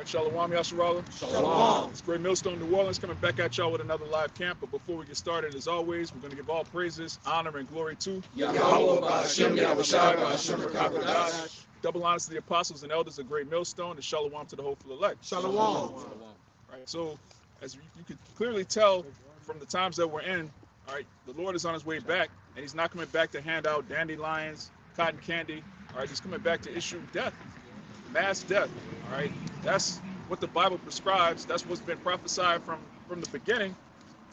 Shalom, Yasharala. Shalom. It's Great Millstone, New Orleans, coming back at y'all with another live camp. But before we get started, as always, we're going to give all praises, honor, and glory to Yahweh Ba'ashem Yahushua Ba'ashem Rakabadash. double honors to the apostles and elders of Great Millstone, and Shalom to the hopeful elect. Shalom. Right, so as you could clearly tell from the times that we're in, all right, the Lord is on his way back, and he's not coming back to hand out dandelions, cotton candy. All right, he's coming back to issue death, mass death. All right, that's what the Bible prescribes. That's what's been prophesied from the beginning.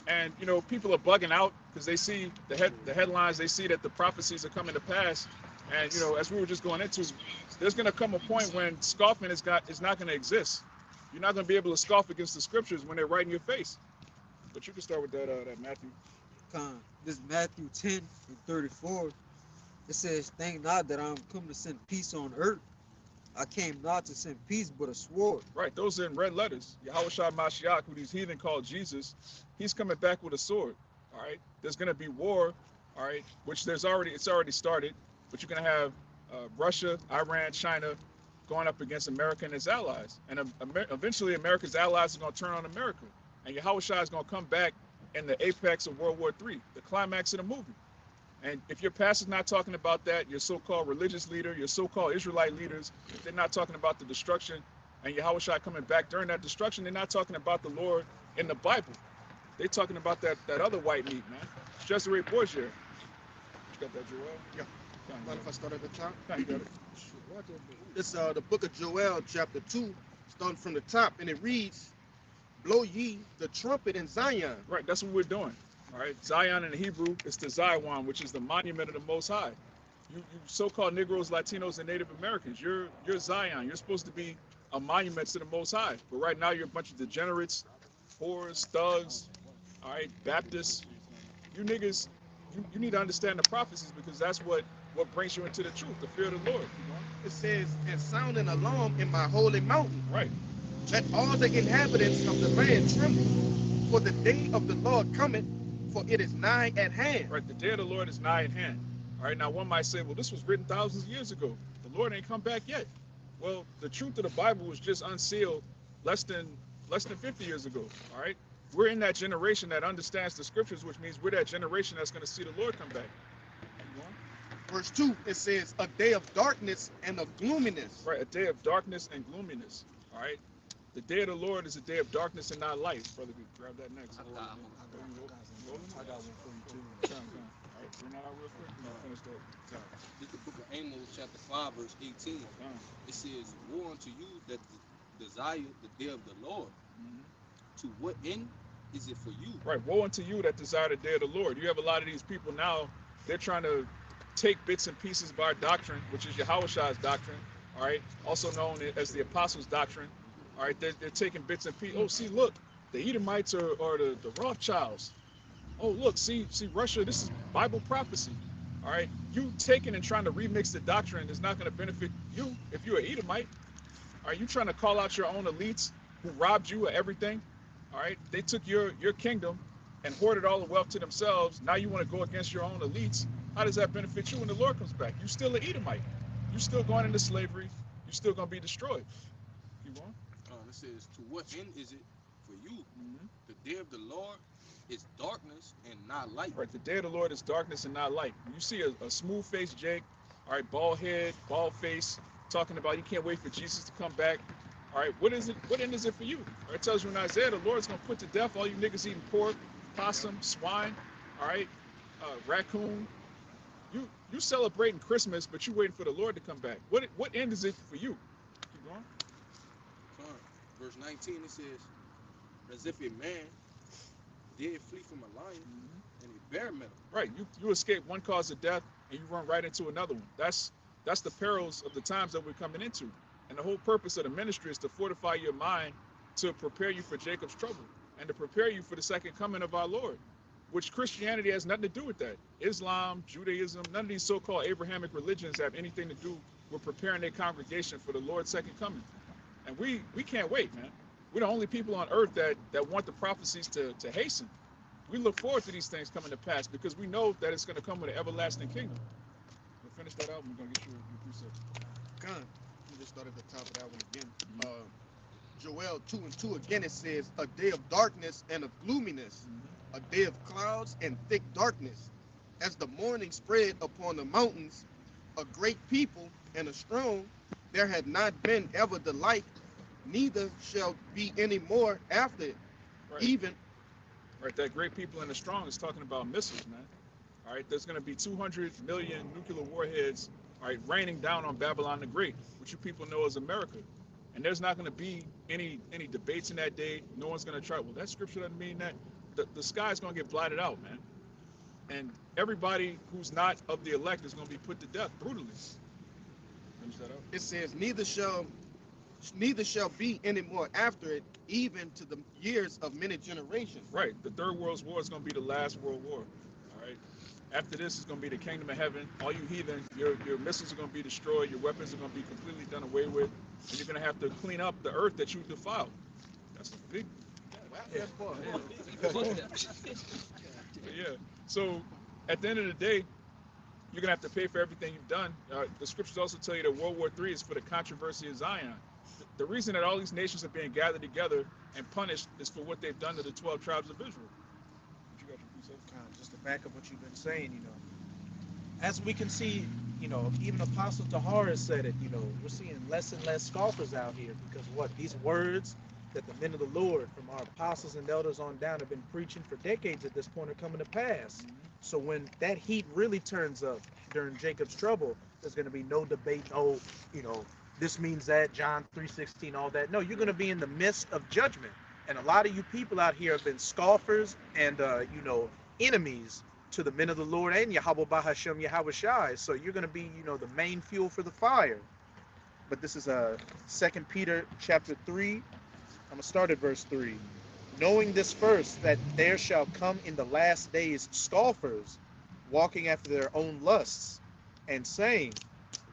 And you know, people are bugging out because they see the headlines. They see that the prophecies are coming to pass. And you know, as we were just going into, there's going to come a point when scoffing is not going to exist. You're not going to be able to scoff against the scriptures when they're right in your face. But you can start with that Matthew. This Matthew 10:34. It says, "Thank not that I'm come to send peace on earth. I came not to send peace, but a sword." Right, those are in red letters. Yahushua Mashiach, who these heathen call Jesus, he's coming back with a sword. All right, there's going to be war. All right, which it's already started. But you're going to have Russia, Iran, China going up against America and its allies, and eventually America's allies are going to turn on America, and Yahushua is going to come back in the apex of World War III, the climax of the movie. And if your pastor's not talking about that, your so-called religious leader, your so-called Israelite leaders, if they're not talking about the destruction and Yahushua coming back during that destruction, they're not talking about the Lord in the Bible. They're talking about that other white meat, man. It's Cesare Borgia. You got that, Joel? Yeah. Mind if I start at the top? Yeah, you got it. It's the book of Joel, chapter 2, starting from the top, and it reads, "Blow ye the trumpet in Zion." Right, that's what we're doing. All right, Zion in the Hebrew is the Zion, which is the monument of the Most High. You so-called Negroes, Latinos, and Native Americans, you're Zion. You're supposed to be a monument to the Most High. But right now, you're a bunch of degenerates, whores, thugs, all right, Baptists. You niggas, you need to understand the prophecies, because that's what brings you into the truth, the fear of the Lord. It says, "And sound an alarm in my holy mountain. Right. Let all the inhabitants of the land tremble, for the day of the Lord cometh, for it is nigh at hand." Right, the day of the Lord is nigh at hand. All right, now one might say, well, this was written thousands of years ago. The Lord ain't come back yet. Well, the truth of the Bible was just unsealed less than 50 years ago. All right, we're in that generation that understands the scriptures, which means we're that generation that's going to see the Lord come back. Verse 2, it says, "A day of darkness and of gloominess." Right, a day of darkness and gloominess. All right, the day of the Lord is a day of darkness and not light. Brother, grab that next. I got one for you too. All right, bring that out real quick. And I'll finish that. This is the book of Amos, chapter 5, verse 18. It says, "Woe unto you that desire the day of the Lord. To what end is it for you?" Right, woe unto you that desire the day of the Lord. You have a lot of these people now, they're trying to take bits and pieces of our doctrine, which is Yahushua's doctrine, all right, also known as the Apostles' doctrine. All right, they're taking bits and pieces. Oh, see, look, the Edomites are the Rothschilds. Oh, look, see Russia, this is Bible prophecy. All right, you taking and trying to remix the doctrine is not going to benefit you if you're an Edomite. Are you trying to call out your own elites who robbed you of everything? All right, they took your kingdom and hoarded all the wealth to themselves. Now you want to go against your own elites. How does that benefit you when the Lord comes back? You're still an Edomite. You're still going into slavery. You're still going to be destroyed. Keep going. It says, "To what end is it for you? The day of the Lord is darkness and not light." Right, the day of the Lord is darkness and not light. You see a smooth-faced Jake, all right, bald head, bald face, talking about you can't wait for Jesus to come back. All right, what is it? What end is it for you? All right, it tells you in Isaiah, the Lord's going to put to death all you niggas eating pork, possum, swine, all right, raccoon. You celebrating Christmas, but you waiting for the Lord to come back. What end is it for you? Keep going. Verse 19, it says, "As if a man did flee from a lion and a bear met him." Right, you escape one cause of death and you run right into another one. That's the perils of the times that we're coming into. And the whole purpose of the ministry is to fortify your mind, to prepare you for Jacob's trouble, and to prepare you for the second coming of our Lord, which Christianity has nothing to do with that. Islam, Judaism, none of these so-called Abrahamic religions have anything to do with preparing their congregation for the Lord's second coming. And we can't wait, man. We're the only people on earth that want the prophecies to hasten. We look forward to these things coming to pass because we know that it's going to come with an everlasting kingdom. We'll finish that out and we're going to get your precept. God, you just start at the top of that one again. Joel 2:2 again, it says, a day of darkness and of gloominess, a day of clouds and thick darkness. As the morning spread upon the mountains, a great people and a strong, there had not been ever the like, neither shall be any more after it. Right. Even Right, that great people and the strong is talking about missiles, man. All right, there's going to be 200 million nuclear warheads, all right, raining down on Babylon the Great, which you people know as America. And there's not going to be any debates in that day. No one's going to try, well, that scripture doesn't mean that. The sky's going to get blotted out, man. And everybody who's not of the elect is going to be put to death brutally. Finish that up. it says, neither shall be any more after it, even to the years of many generations. Right, the Third World War is going to be the last world war. All right. After this is going to be the kingdom of heaven. All you heathen, your missiles are going to be destroyed. Your weapons are going to be completely done away with. And you're going to have to clean up the earth that you defiled. That's a big. Yeah. So at the end of the day, you're going to have to pay for everything you've done. The scriptures also tell you that World War III is for the controversy of Zion. The reason that all these nations are being gathered together and punished is for what they've done to the 12 tribes of Israel. What you got your piece of? Kind of just to back up what you've been saying, you know, as we can see, you know, even Apostle Tahar has said it, you know, we're seeing less and less scoffers out here because what these words that the men of the Lord from our apostles and elders on down have been preaching for decades at this point are coming to pass. So when that heat really turns up during Jacob's trouble, there's going to be no debate. Oh, you know, this means that John 3:16, all that. No, you're going to be in the midst of judgment. And a lot of you people out here have been scoffers and, you know, enemies to the men of the Lord and Yahweh Bahashem Yahweh Shai. So you're going to be, you know, the main fuel for the fire. But this is 2 Peter chapter 3. I'm going to start at verse 3. Knowing this first, that there shall come in the last days scoffers, walking after their own lusts, and saying,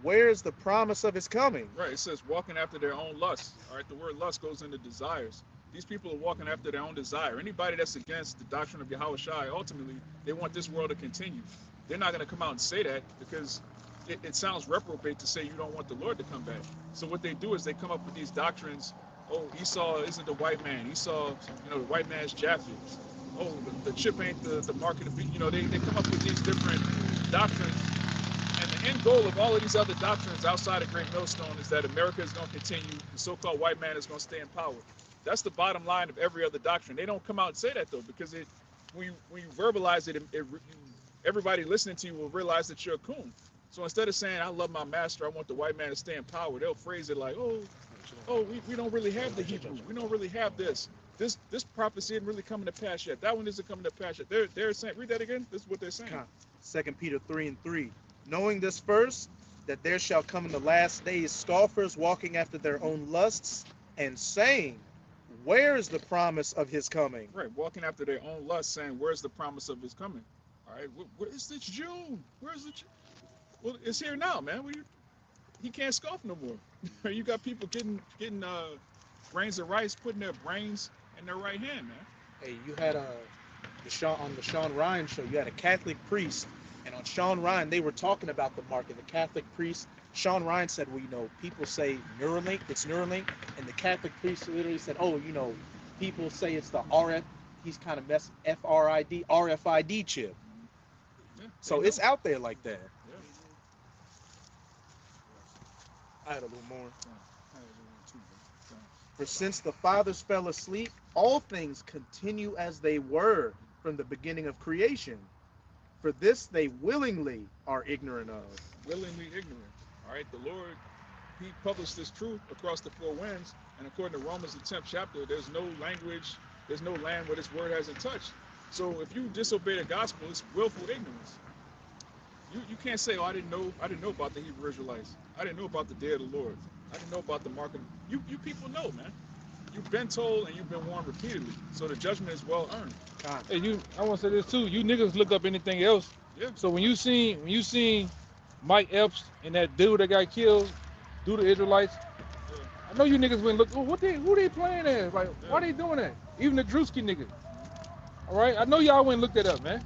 where is the promise of his coming? Right, it says walking after their own lusts. All right, the word lust goes into desires. These people are walking after their own desire. Anybody that's against the doctrine of Yahweh Shai, ultimately, they want this world to continue. They're not going to come out and say that because it sounds reprobate to say you don't want the Lord to come back. So what they do is they come up with these doctrines. Oh, Esau isn't the white man. Esau, you know, the white man's Japheth. Oh, the chip ain't the mark of the beast. You know, they come up with these different doctrines. And the end goal of all of these other doctrines outside of Great Millstone is that America is going to continue. The so-called white man is going to stay in power. That's the bottom line of every other doctrine. They don't come out and say that, though, because when you verbalize it, everybody listening to you will realize that you're a coon. So instead of saying, I love my master, I want the white man to stay in power, they'll phrase it like, we don't really have the Hebrew. We don't really have this. This prophecy isn't really coming to pass yet. That one isn't coming to pass yet. They're saying, read that again. This is what they're saying. 2 Peter 3:3. Knowing this first, that there shall come in the last days scoffers walking after their own lusts, and saying, where is the promise of his coming? Right, walking after their own lust, saying, where's the promise of his coming? All right, it's June. Where's it? Well, it's here now, man. He can't scoff no more. You got people getting grains of rice, putting their brains in their right hand, man. Hey, you had on the Sean Ryan show, you had a Catholic priest, and on Sean Ryan, they were talking about the market. The Catholic priest, Sean Ryan said, well, you know, people say Neuralink, it's Neuralink, and the Catholic priest literally said, oh, you know, people say it's the he's kind of RFID chip. Yeah, So it's out there like that. Yeah. I had a little more. For since the fathers fell asleep, all things continue as they were from the beginning of creation. For this they willingly are ignorant of. Willingly ignorant. All right, the Lord, he published this truth across the four winds, and according to Romans, the 10th chapter, there's no language, there's no land where this word hasn't touched. So if you disobey the gospel, it's willful ignorance. You can't say, oh, I didn't know about the Hebrew Israelites. I didn't know about the day of the Lord. I didn't know about the mark of... You people know, man. You've been told and you've been warned repeatedly. So the judgment is well earned. Hey, I want to say this too. You niggas look up anything else. Yeah. So when you seen Mike Epps and that dude that got killed, do the Israelites, I know you niggas went look. Oh, who they playing as? Like, why they doing that? Even the Drewski niggas. All right, I know y'all went and looked that up, man.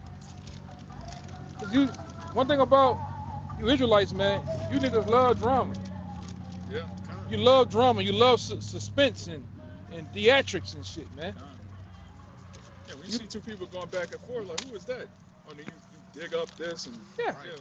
One thing about you Israelites, man, you niggas love drama. Yeah. You love drama. You love suspense and and theatrics and shit, man. Yeah, when you see two people going back and forth, like, who is that? Oh, then you dig up this and Yeah. yeah,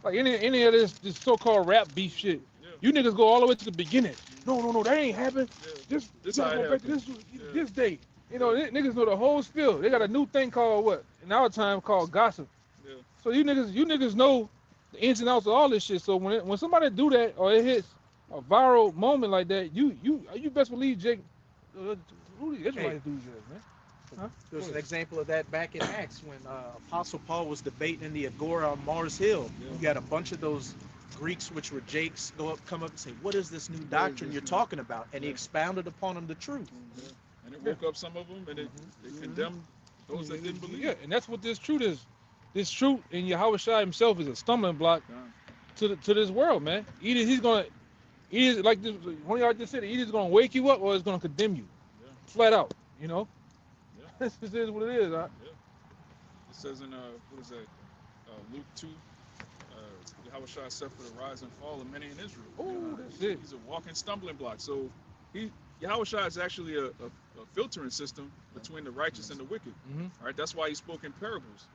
Like any of this so-called rap beef shit. yeah, You niggas go all the way to the beginning. No, that ain't happened. yeah. This This gotta how go it back to happened. this date. You know, niggas know the whole spill. They got a new thing called what? In our time called gossip. Yeah. So you niggas know the ins and outs of all this shit. So when somebody do that or it hits a viral moment like that, you best believe Jake. Who these Israelite dudes is, man? Huh? There's an example of that back in Acts when Apostle Paul was debating in the Agora on Mars Hill. Yeah. You had a bunch of those Greeks, which were Jakes, come up and say, "What is this new doctrine you're talking about?" And he Yeah. expounded upon them the truth. Yeah. And it woke up some of them, and it condemned those that didn't believe. Yeah, and that's what this truth is. This truth in Yahweh Shai himself is a stumbling block Yeah. to this world, man. Either like this, one of y'all just said, either it's gonna wake you up or it's gonna condemn you, Yeah. flat out. You know, Yeah. this is what it is. Huh? It says in what is that? Luke 2. Yahweh Shai set for the rise and fall of many in Israel. Oh, that's it. He's a walking stumbling block. So Yahweh Shai is actually a filtering system between the righteous and the wicked. Mm-hmm. All right, that's why he spoke in parables.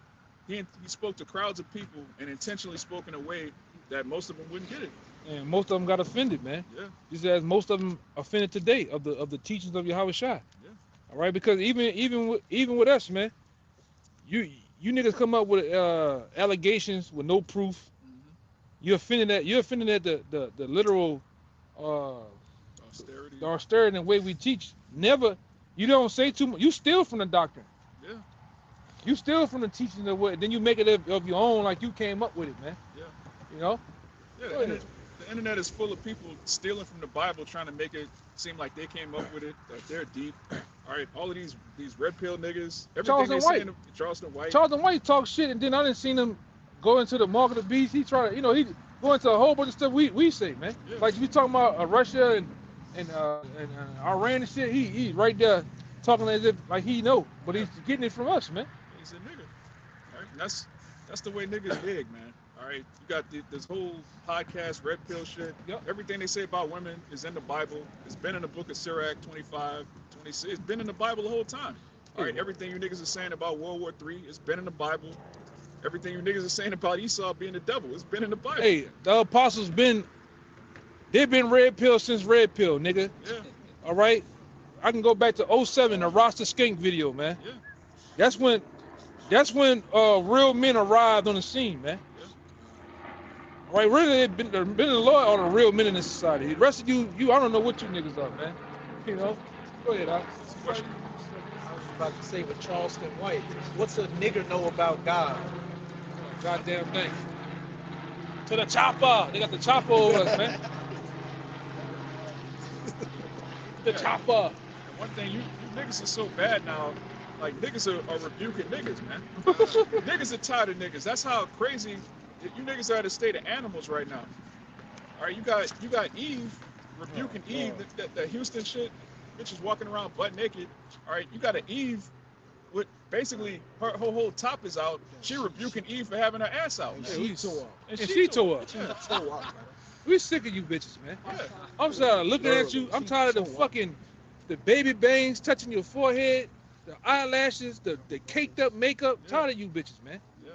He spoke to crowds of people and intentionally spoke in a way that most of them wouldn't get it. And most of them got offended, man. Yeah. Just as most of them offended today of the teachings of Yahweh Shai. Yeah. All right, because even with us, man, you niggas come up with allegations with no proof. Mm-hmm. You're offended at the literal Austerity. the austerity and the way we teach. Never, you don't say too much. You steal from the doctrine. Yeah. You steal from the teachings of what, then you make it of your own, like you came up with it, man. Yeah. You know. Yeah. Go ahead. The internet is full of people stealing from the Bible, trying to make it seem like they came up with it, that they're deep. All right, all of these red pill niggas, everything Charleston they White. saying, Charleston White. Charleston White talk shit, and then I didn't seen him go into the mark of the beast. He try to, he go into a whole bunch of stuff we say, man. Yeah. Like if you talking about Russia and Iran and shit, he right there talking as if like he know, but he's getting it from us, man. He's a nigga. All right, and that's the way niggas dig, man. All right, you got this whole podcast, red pill shit. Yep. Everything they say about women is in the Bible. It's been in the book of Sirach 25, 26. It's been in the Bible the whole time. All right, everything you niggas are saying about World War III, it's been in the Bible. Everything you niggas are saying about Esau being the devil, it's been in the Bible. Hey, the apostles they've been red pill since red pill, nigga. Yeah, All right, I can go back to 07, the Rasta Skink video, man. yeah, That's when real men arrived on the scene, man. yeah. All right, really, the Lord are the real men in this society. The rest of you, I don't know what you niggas are, man. You know, go ahead, Alex. I was about to say with Charleston White, what's a nigger know about God? Goddamn thing. To the chopper. They got the chopper over us, man. The chopper. And one thing, you niggas are so bad now. Like niggas are rebuking niggas, man. Niggas are tired of niggas. That's how crazy you niggas are at a state of animals right now. All right, you got Eve rebuking Eve, that Houston shit, bitch is walking around butt naked. All right, you got an Eve with basically her whole top is out. She rebuking Eve for having her ass out. And Man. she tore up. And she tore up. She tore up, man. We sick of you bitches, man. Yeah. I'm tired of looking at you. I'm tired of the baby bangs touching your forehead, the eyelashes, the caked up makeup. Yeah. Tired of you bitches, man. Yeah.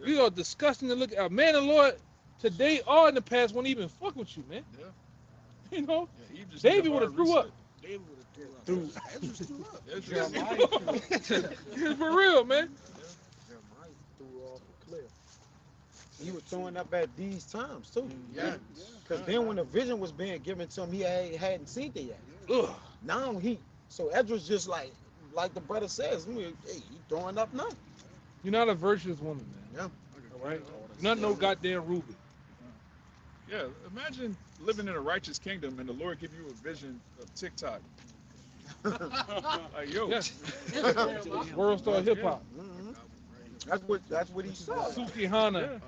You are disgusting to look at. Man, the Lord today or in the past won't even fuck with you, man. Yeah. You know, Yeah, Eve just David need a would've hard threw up. reset. They would have threw up. Ezra's threw up. That's Jeremiah for real, man. Jeremiah threw off a cliff. He was throwing up at these times too. Yeah. Because then when the vision was being given to him, he hadn't seen it yet. Ugh. Now so Ezra's just like the brother says, hey, he throwing up now. You're not a virtuous woman, man. Yeah. All right. You're not no goddamn Ruben. Yeah, imagine living in a righteous kingdom and the Lord give you a vision of TikTok. Like, yo, Yes. World star hip hop. Mhm. That's what he saw. Suki Hana.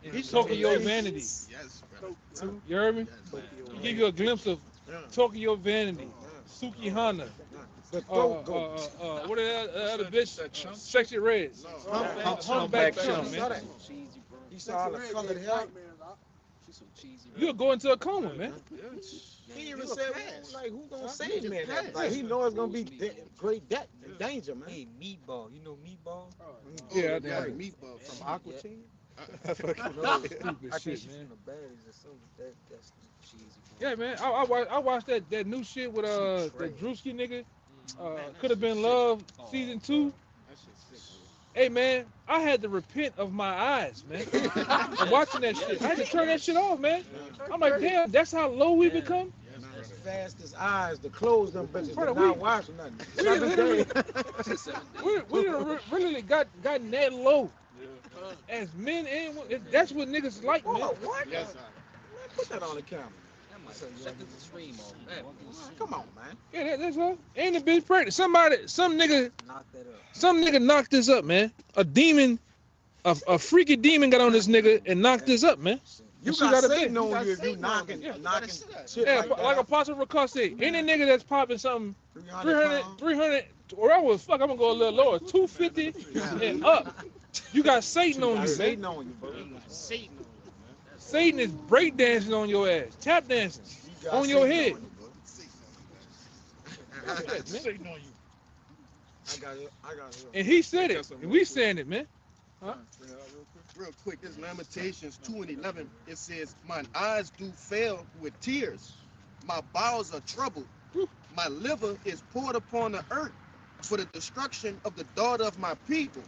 Yeah. He's Tokyo Vanity. Yes, brother. You heard me? Yes. He give you a glimpse of Yeah. Tokyo Vanity. Suki Hana. The throat goat. What is that other bitch? That chump? Sexy Red. Humpback Humpback chump. chump, He man. saw that. He saw all the colored hair. She's so cheesy. You'll go into a coma, man. He even You a said, pass. like, who gonna Huh? save You me? just pass. Like, he know it's gonna be Meatball. great Yeah. danger, man. Hey, Meatball. You know Meatball? Yeah, yeah, I know. meatball From from Aqua Yeah. Teen? No, Stupid I think shit, she's man. from the baddies or something. That's Cheesy. Yeah, man. I watched that new shit with the trash. Drewski nigga. Man, that Could have shit been sick. Love Oh, season bro. 2. That shit sick, Hey, man, I had to repent of my eyes, man. I'm watching that shit. I had to turn that shit off, man. I'm like, damn, that's how low we Yeah. become. Yes, Man, brother. as fast as eyes to close them bitches Brother, and not we- watch nothing. we 7 literally- days. 7 days. We done really gotten that low Yeah. as men and women. That's what niggas like, man. Oh, what? Yes, sir. Man, put that on the camera. That might shut the stream off. That Man, was- come on, man. Yeah, that's all. Ain't a bitch pregnant. Some nigga Knock that up. Some nigga knocked this up, man. A demon, a freaky demon got on this nigga and knocked this up, man. You She got got a Satan baby. on You got you if you Satan on knocking, you. Yeah. knocking You gotta shit Yeah, like like that. Apostle Ricard said, any nigga that's popping something 300 pounds. 300, or I was fuck, I'm gonna go a little lower, 250 and up. You got Satan You on got you, man. Satan on you, bro. You got Satan on you, man. Satan is break dancing on your ass, tap dancing You got on your Satan head. on you, bro. Satan on you. I got it. I got it. And he said it, and we saying it, man. Huh? Bring it out real quick. Real quick, this Lamentations 2:11. It says, "Mine eyes do fail with tears, my bowels are troubled, my liver is poured upon the earth for the destruction of the daughter of my people,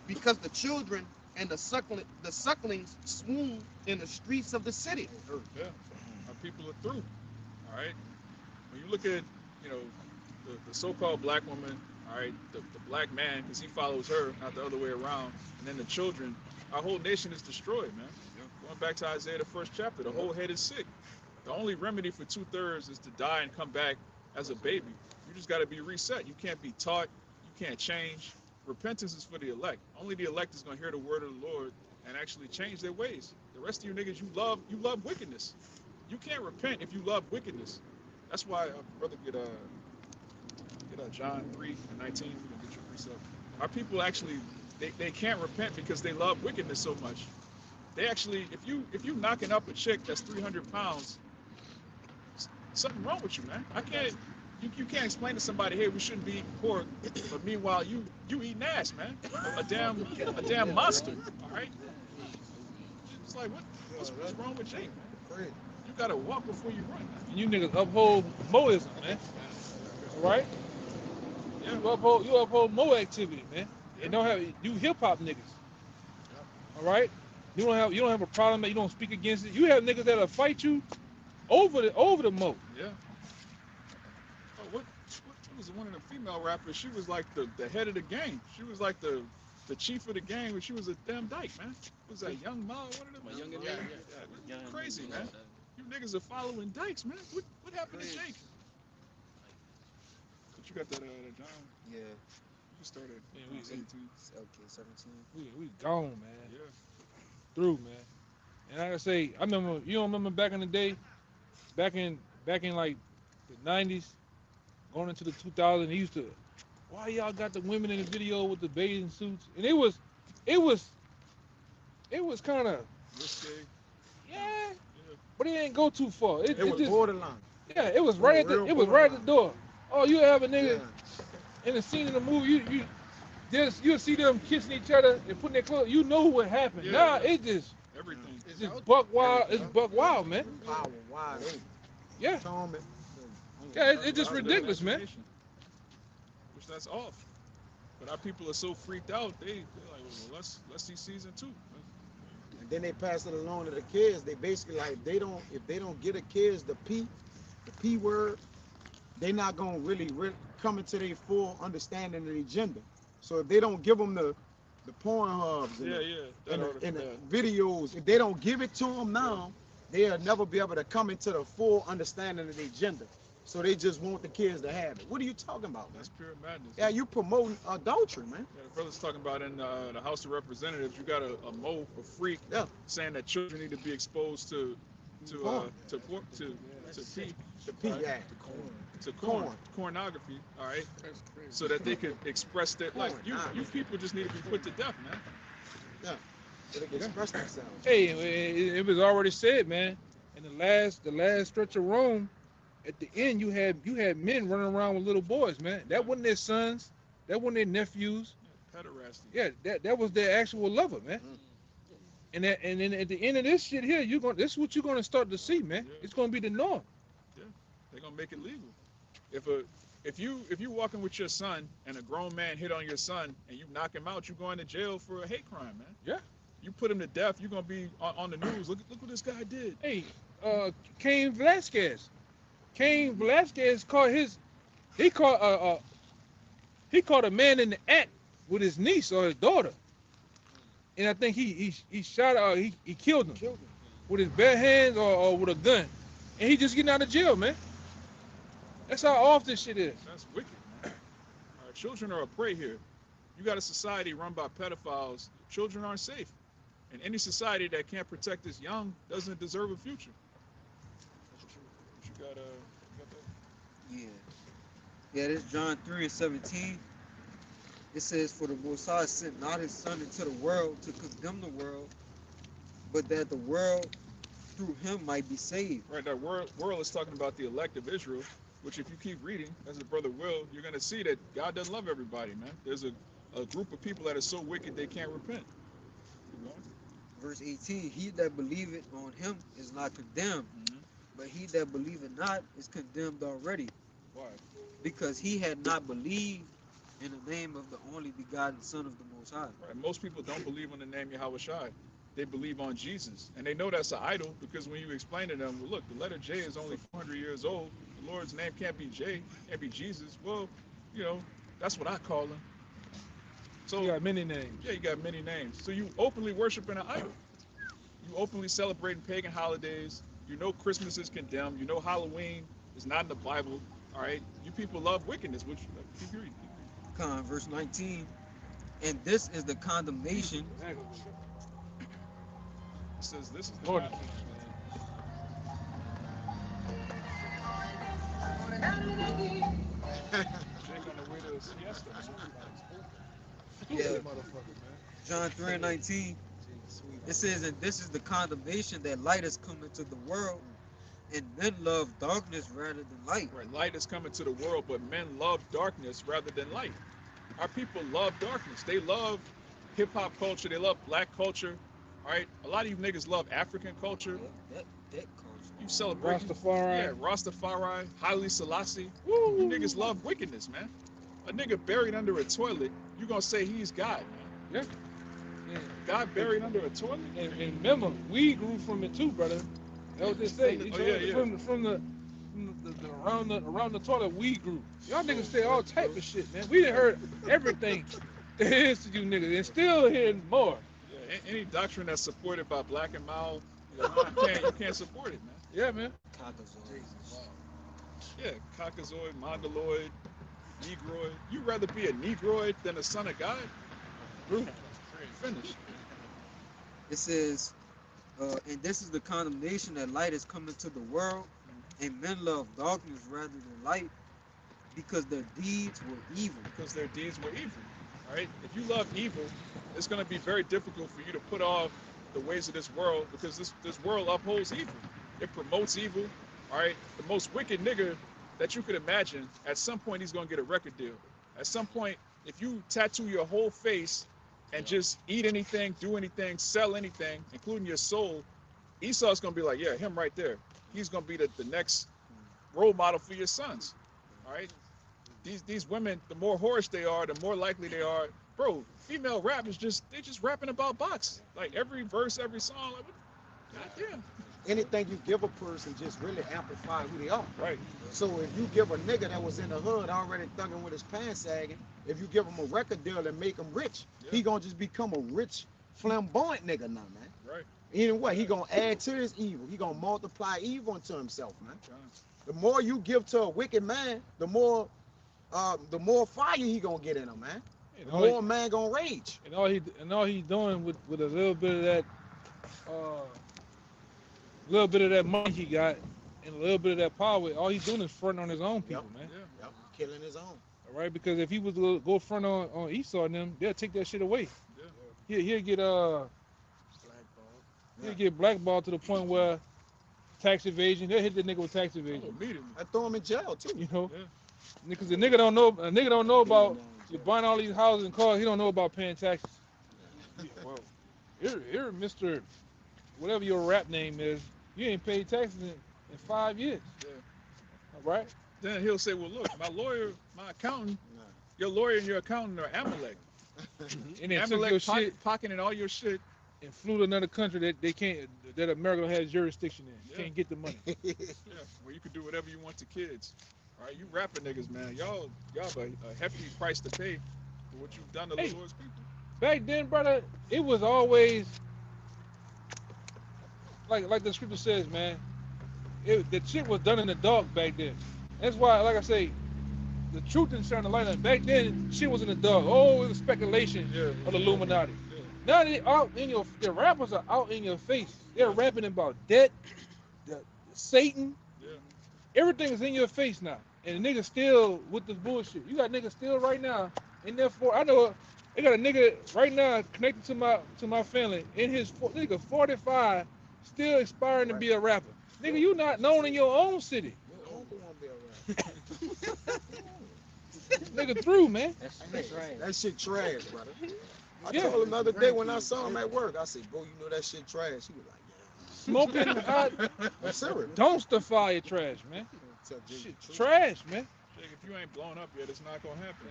because the children and the sucklings swoon in the streets of the city." Yeah. Our people are through. All right. When you look at, the so-called black woman, all right, the black man, because he follows her, not the other way around, and then the children, our whole nation is destroyed, man. Going back to Isaiah, the first chapter, the whole head is sick. The only remedy for 2/3 is to die and come back as a baby. You just got to be reset. You can't be taught. You can't change. Repentance is for the elect. Only the elect is going to hear the word of the Lord and actually change their ways. The rest of you niggas, you love wickedness. You can't repent if you love wickedness. That's why brother get John 3:19. We're gonna get your precept. Our people actually they can't repent because they love wickedness so much. They actually, if you knocking up a chick that's 300 pounds, something wrong with you, man. You can't explain to somebody, hey, we shouldn't be eating pork, but meanwhile you eating ass, man. A damn monster. All right. It's like what's wrong with Jake, man? You gotta walk before you run. And you niggas uphold Moism, man. All right? Yeah. You uphold Mo activity, man. And don't have you hip hop niggas. All right? You don't have a problem that you don't speak against it. You have niggas that'll fight you over the Mo. Yeah. Oh, what was the one of the female rappers? She was like the head of the gang. She was like the chief of the gang, but she was a damn dyke, man. Was that Young Ma? One of them? My young Yeah. Crazy, man. You niggas are following dykes, man. What happened to Jake? But you got that John. Yeah. You started. Yeah, we- 17. Okay, 17. We gone, man. Yeah. Through, man. And like I say, I remember, you don't remember back in the day, back in like the 90s, going into the 2000s, they used to, why y'all got the women in the video with the bathing suits? And it was kind of, Risque. yeah, Yeah. but it didn't go too far. It It was just, borderline. yeah, it was right at the, real it was right at the door. Oh, you have a nigga Yeah. in the scene in the movie, you'll see them kissing each other and putting their clothes. You know what happened. Yeah. Now it just. Everything. It's just buck wild. It's buck wild, man. Power wide open. Yeah, Atonement. yeah. It's just ridiculous, man. Which that's off. But our people are so freaked out. They're like, well, let's see season 2. And then they pass it along to the kids. They basically like if they don't get the kids the P word, they're not gonna really come into their full understanding of the agenda. So if they don't give them the porn hubs and, the videos, if they don't give it to them now, they'll never be able to come into the full understanding of the agenda. So they just want the kids to have it. What are you talking about, man? That's pure madness. Yeah, you promoting adultery, man. Yeah, the brother's talking about in the House of Representatives, you got a Mo, a freak, Yeah. saying that children need to be exposed to Porn. pornography, all right, so that they could express their like Porn, you people just need to be put to death, man. Yeah. so they can express themselves. Hey, it was already said, man. In the last stretch of Rome, at the end, you had men running around with little boys, man. That wasn't their sons. That wasn't their nephews. Pederasty. Yeah, that was their actual lover, man. And then at the end of this shit here, this is what you're gonna start to see, man. Yeah. It's gonna be the norm. They're gonna make it legal. If you walking with your son and a grown man hit on your son and you knock him out, you going to jail for a hate crime, man. Yeah. You put him to death, you're gonna be on the news. Look what this guy did. Hey, Cain Velasquez. Cain Velasquez caught he caught a man in the act with his niece or his daughter, and I think he shot he killed him with his bare hands or with a gun, and he just getting out of jail, man. That's how off this shit is. That's wicked, man. Our children are a prey here. You got a society run by pedophiles. Children aren't safe. And any society that can't protect its young doesn't deserve a future. You got that? Yeah. Yeah, this John 3:17. It says, "For the Most High sent not his Son into the world to condemn the world, but that the world through him might be saved." Right, that world is talking about the elect of Israel, which if you keep reading, as the brother will, you're going to see that God doesn't love everybody, man. There's a group of people that are so wicked they can't repent. Keep going. Verse 18, "He that believeth on him is not condemned, Mhm. but he that believeth not is condemned already, Why? because he had not believed in the name of the only begotten Son of the Most High." Right. Most people don't believe on the name Yahweh Shai. They believe on Jesus. And they know that's an idol because when you explain to them, well, look, the letter J is only 400 years old. The Lord's name can't be J, can't be Jesus. Well, that's what I call him. So, You got many names. yeah, you got many names. So you openly worshiping an idol. You openly celebrating pagan holidays. You know Christmas is condemned. You know Halloween is not in the Bible. All right? You people love wickedness, which keep reading. Verse 19, "And this is the condemnation." It says this is the Lord, God. Jake on the way to a siesta. Yeah. motherfucker, man. John 3:19, it says, "And this is the condemnation, that light has come into the world, and men love darkness rather than light." Right, light is coming to the world, but men love darkness rather than light. Our people love darkness. They love hip hop culture. They love black culture. All right, a lot of you niggas love African culture. That culture. You celebrate Rastafari. Yeah, Rastafari, Haile Selassie. You niggas love wickedness, man. A nigga buried under a toilet, you gonna say he's God, man. Yeah. God buried under a toilet? And remember, we grew from it too, brother. That was just say. Oh, yeah. From the around the toilet, we grew. Y'all niggas say all type of shit, man. We done heard everything there is to you niggas, and still hearing more. Yeah, any doctrine that's supported by Black and Mild, you can't support it, man. Yeah, man. Yeah, Caucasoid, Mongoloid, Negroid. You'd rather be a Negroid than a son of God? Finish. It says, "And this is the condemnation, that light has come into the world, and men love darkness rather than light, because their deeds were evil." Because their deeds were evil. All right? If you love evil, it's going to be very difficult for you to put off the ways of this world, because this world upholds evil. It promotes evil. All right? The most wicked nigga that you could imagine, at some point he's going to get a record deal. At some point, if you tattoo your whole face and just eat anything, do anything, sell anything, including your soul, Esau's going to be like, yeah, him right there. He's going to be the next role model for your sons. All right? These women, the more whorish they are, the more likely they are. Bro, female rap is they're just rapping about box. Like every verse, every song, like, goddamn. Anything you give a person just really amplify who they are. Right. So if you give a nigga that was in the hood already thugging with his pants sagging, if you give him a record deal and make him rich, Yeah. he gonna just become a rich, flamboyant nigga now, man. Right. Anyway, he gonna add to his evil. He gonna multiply evil into himself, man. John. The more you give to a wicked man, the more fire he gonna get in him, man. And The all, more a man gonna rage. and all he's doing with a little bit of that money he got and a little bit of that power, all he's doing is fronting on his own people, man. Yeah. Yep. Killing his own. All right, because if he was to go front on Esau and them, they'll take that shit away. Yeah. He'll get He'll get blackballed to the point where tax evasion, they'll hit the nigga with tax Oh, evasion. immediately. I throw him in jail too. You know? Yeah. Because the nigga don't know about you buying all these houses and cars, he don't know about paying taxes. Well, here, Mr. Whatever your rap name is, you ain't paid taxes in 5 years. Yeah. All right? Then he'll say, well, look, my lawyer, my accountant, Nah. your lawyer and your accountant are Amalek. And they took your Amalek shit pocketing all your shit. and flew to another country that America has jurisdiction in. You Yeah. can't get the money. Yeah, where you can do whatever you want to kids. All right, you rapping niggas, man. Y'all have a hefty price to pay for what you've done to Hey. the Lord's people. Back then, brother, it was always like the scripture says, man. The shit was done in the dark back then. That's why, like I say, the truth didn't shine the light on. Back then, shit was in the dark. Oh, it was speculation Yeah. of the Illuminati. Yeah. Now they out in your, the rappers are out in your face. They're rapping about debt, Satan. Yeah. Everything is in your face now. And the nigga still with this bullshit. You got niggas still right now in there for, I know they got a nigga right now connected to my family in his nigga 45, still aspiring to be a rapper. Nigga, you not known in your own city. Your uncle won't be around. Nigga through, man. That shit trash, brother. I Yeah. told him the other day when I saw him at work, I said, bro, you know that shit trash. He was like, Smoking hot yeah. I'm serious. dumpster fire trash, man. Tell Jay Shit the truth. trash, man. Jake, if you ain't blown up yet, it's not gonna happen.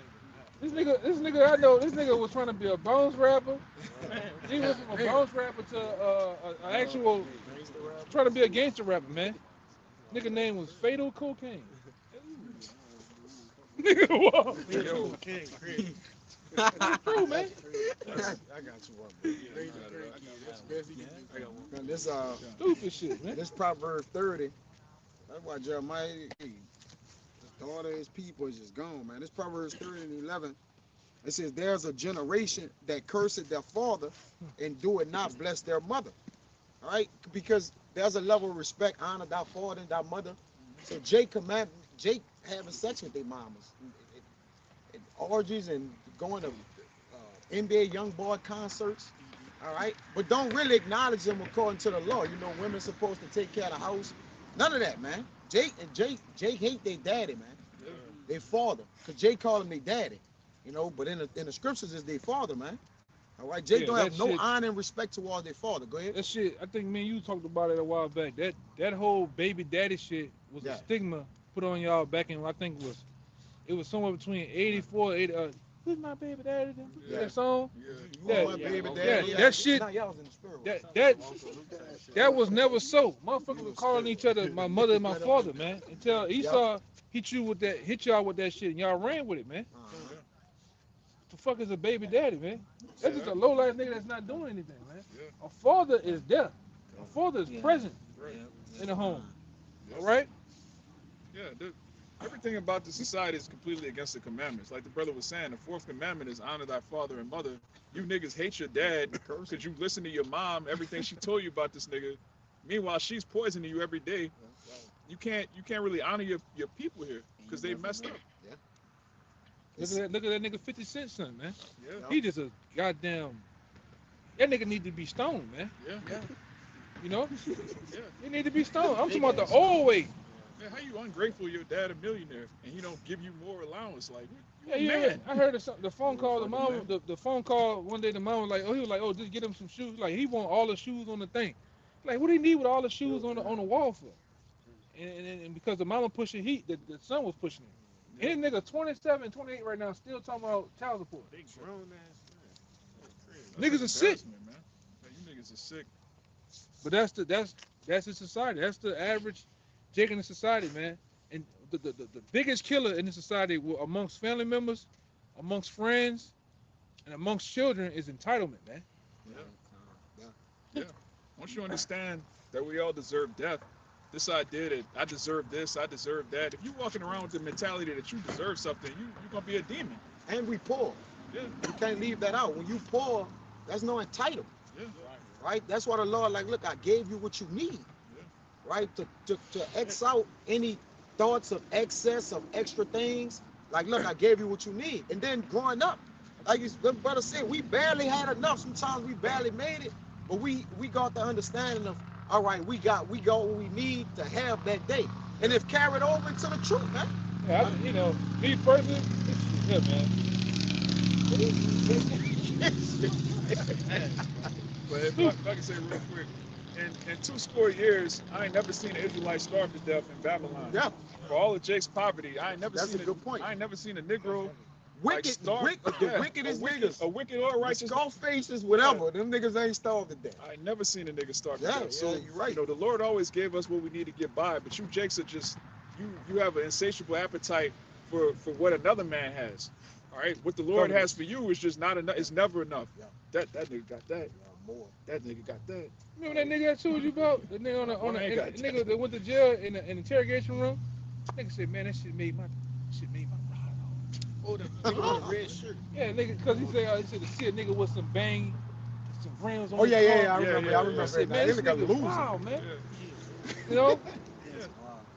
This nigga, I know this nigga was trying to be a bounce rapper. He was from a bounce rapper to an actual trying to be a gangster rapper, man. Nigga name was Fatal Cocaine. Nigga, whoa. True, man. I got you one, bro. Man, this Stupid shit, man. this Proverbs 30. That's why Jeremiah, his daughter, his people is just gone, man. This Proverbs 30 and 11. It says, "There's a generation that curseth their father and do it not bless their mother." All right, because there's a level of respect, honor thy father and thy mother. So Jake having sex with their mamas, and orgies and going to NBA young boy concerts. All right, but don't really acknowledge them according to the law. You know, women supposed to take care of the house. None of that, man. Jake hate their daddy, man. Yeah. Their father, cause Jake called him their daddy. You know, but in the scriptures is their father, man. All right, Jake Yeah, don't that have no shit- honor and respect towards their father. Go ahead. That shit, I think me and you talked about it a while back. That whole baby daddy shit was Yeah. a stigma put on y'all back in, I think it was somewhere between 84, 80, who's my baby daddy? Yeah. That song? Yeah. You Yeah, my baby yeah, daddy. that shit- Nah, y'all was in the spirit. That was never so. Motherfuckers were calling each other my mother and my father, man. Until Esau hit y'all with that shit, and y'all ran with it, man. Uh-huh. The fuck is a baby daddy, man? That's just a low life nigga that's not doing anything, man. Yeah. A father is there. A father is Yeah. present Right. in the home. Yes. All right? Yeah, everything about the society is completely against the commandments. Like the brother was saying, the fourth commandment is honor thy father and mother. You niggas hate your dad because you listen to your mom, everything she told you about this nigga. Meanwhile, she's poisoning you every day. You can't really honor your people here because they messed up. Look at that nigga 50 Cent son, man. Yeah, He just a goddamn. That nigga need to be stoned, man. yeah, You know? yeah. He need to be stoned. I'm talking about the old way. Man, how you ungrateful? Your dad a millionaire and he don't give you more allowance? Like, Yeah, you yeah. man. I heard the phone call. The fucking mom, the phone call one day. The mom was like, he was like, oh, just get him some shoes. Like he want all the shoes on the thing. Like, what do he need with all the shoes on the wall for? And because the mama pushing heat, the son was pushing it. His nigga 27, 28 right now, still talking about child support. Big grown ass That's Niggas are sick. embarrassment, man. Yeah, you niggas are sick. But that's the society. That's the average Jake in the society, man. And the biggest killer in the society amongst family members, amongst friends, and amongst children is entitlement, man. Once you understand that we all deserve death, this idea that I deserve this, I deserve that. If you walking around with the mentality that you deserve something, you're gonna be a demon. And we poor. Yeah, You can't leave that out. When you poor, there's no entitlement, yeah, right? That's why the Lord, like, look, I gave you what you need, right? To X out any thoughts of excess of extra things. Like, look, I gave you what you need. And then growing up, like the brother said, we barely had enough. Sometimes we barely made it. But we got the understanding of, all right, we got what we need to have that day. And if carried over to the truth, man. Yeah, you know, me personally, it's yeah, man. But if I can say real quick, in 2 years, I ain't never seen an Israelite starve to death in Babylon. Yeah. For all of Jake's poverty, I ain't never That's seen a good point. I ain't never seen a Negro Wicked, starve. the wickedest niggas. A wicked or righteous. Skull faces, whatever. Them niggas ain't starved to death. I ain't never seen a nigga starve to Yeah, death. So you're right. you know, the Lord always gave us what we need to get by. But you Jakes are just you have an insatiable appetite for what another man has. All right, what the Lord has for you is just not enough. It's never enough. Yeah. That nigga got that. Yeah, more. That nigga got that. Remember that nigga I told you about? The nigga I ain't got the nigga that went to jail in the interrogation room? Nigga said, man, that shit made my ride off. Oh, the nigga with the red shirt. Yeah, nigga, because he said to see a nigga with some bang, some rims on Oh his yeah, car. I Yeah, remember. yeah, I yeah. remember I said, that. man, This this nigga nigga losing. wow, man. Yeah. You know?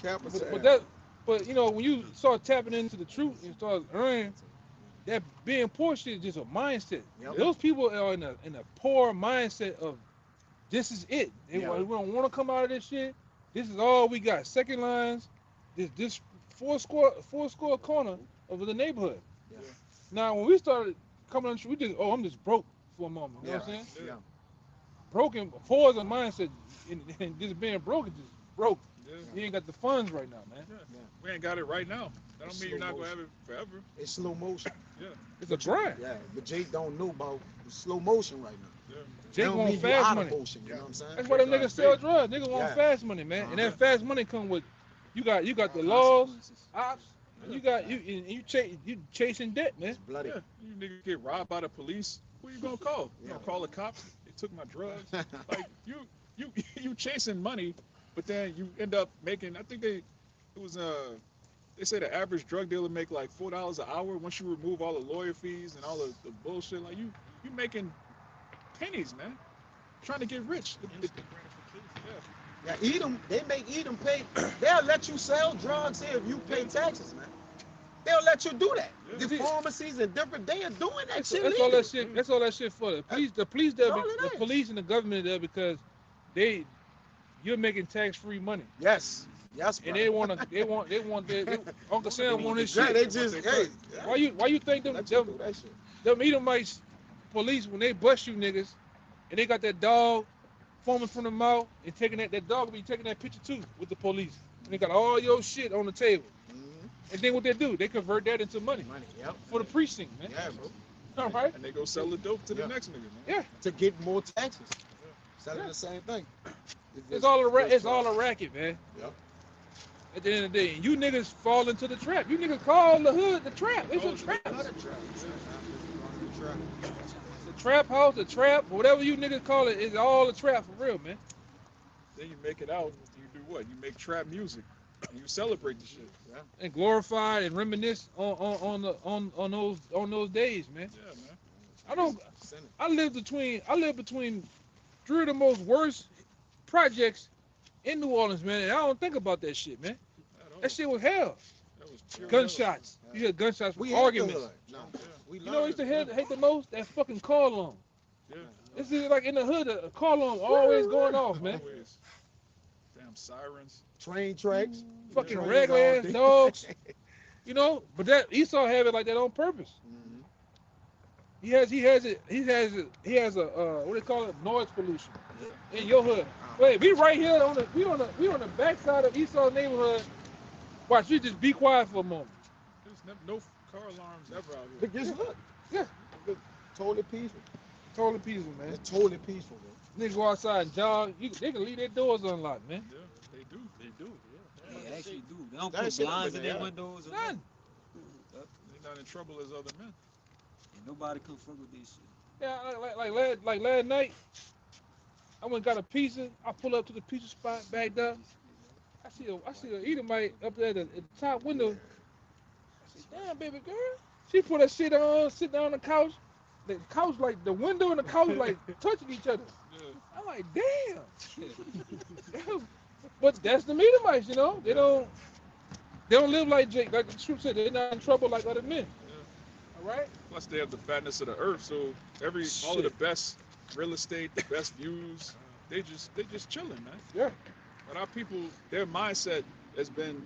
Capital. But you know, when you start tapping into the truth and start earning, that being poor shit is just a mindset. Yep. Those people are in a poor mindset of this is it. We don't want to come out of this shit. This is all we got. Second lines, this four score corner of the neighborhood. Yeah. Now when we started coming on, we just I'm just broke for a moment. You know what I'm saying? Yeah. Broken. Poor is a mindset, and just being broke is just broke. Yeah. You ain't got the funds right now, man. Yeah. We ain't got it right now. That don't mean you're not gonna have it forever. It's slow motion. It's a grind. Yeah, but Jake don't know about the slow motion right now. Yeah. Jake Don't want mean you fast out of money. motion, you know what I'm saying? That's why them Jake niggas got sell faith. drugs. Niggas want Yeah. fast money, man. And that Uh-huh. fast money come with you got the laws, ops, and you chasing debt, man. It's bloody. Yeah. You niggas get robbed by the police. Who you gonna call? You Yeah. gonna call the cops? They took my drugs. Like you chasing money, but then you end up making. I think they say the average drug dealer make like $4 an hour once you remove all the lawyer fees and all the bullshit. Like you making pennies, man. Trying to get rich. Yeah, Edom, they make Edom pay. They'll let you sell drugs here if you pay taxes, man. They'll let you do that. Yeah. The pharmacies and different, they are doing that shit. That's all legally. that shit. That's all that shit for. The police there, That's all it the is. police and the government there because you're making tax-free money, Yes. Yes, and brother. they want Uncle Sam want his Yeah, shit. they just, hey. Why you think them Let you do that shit. them Edomites police when they bust you niggas and they got that dog foaming from the mouth and taking that dog will be taking that picture too with the police. And they got all your shit on the table. Mhm. And then what they do? They convert that into money Money, yep. for the precinct, man. Yeah, bro. All right? And they go sell the dope to the Yeah. next nigga, man. Yeah. To get more taxes. Selling Yeah. the same thing. It's all a racket, man. Yep. At the end of the day, you niggas fall into the trap. You niggas call the hood the trap. It's Oh, a trap. Trap. The trap house, the trap, whatever you niggas call it, is all a trap for real, man. Then you make it out. You do what? You make trap music. And you celebrate the shit. And glorify and reminisce on those days, man. Yeah, man. I live between three of the most worst projects in New Orleans, man. And I don't think about that shit, man. At all. That shit was hell. That was pure Gunshots. You hear gunshots We for hate the arguments. hood. No. We You know what I used to love hate the most? That fucking call alarm. Yeah. This is like in the hood, a call alarm always going off, man. Always. Damn sirens. train tracks. Fucking Trains regular all ass day. dogs. You know, but that Esau have it like that on purpose. Mhm. He has a what do they call it? Noise pollution in your hood. Wait, we right here we on the backside of Esau's neighborhood. Watch, you just be quiet for a moment. There's no car alarms ever out here. But just look. Yeah. Totally peaceful. Totally peaceful, man. It's totally peaceful, bro. Niggas go outside and jog. They can leave their doors unlocked, man. Yeah, they do. They do. Yeah. They actually do. They don't That put shit blinds over in their there. windows. Or None. They're not in trouble as other men. And nobody come fuck with this shit. Yeah, like last night, I went and got a pizza. I pull up to the pizza spot, backed up. I see a Edomite up there at the top window. I said, damn, baby girl. She put her shit on, sit down on the couch. The couch, like, the window and the couch, like, touching each other. Yeah. I'm like, damn. But that's the Edomites, you know? They don't live like Jake, like the truth said. They're not in trouble like other men. All right? Plus, they have the fatness of the earth, so all of the best real estate, the best views. They just chilling, man. Yeah. But our people, their mindset has been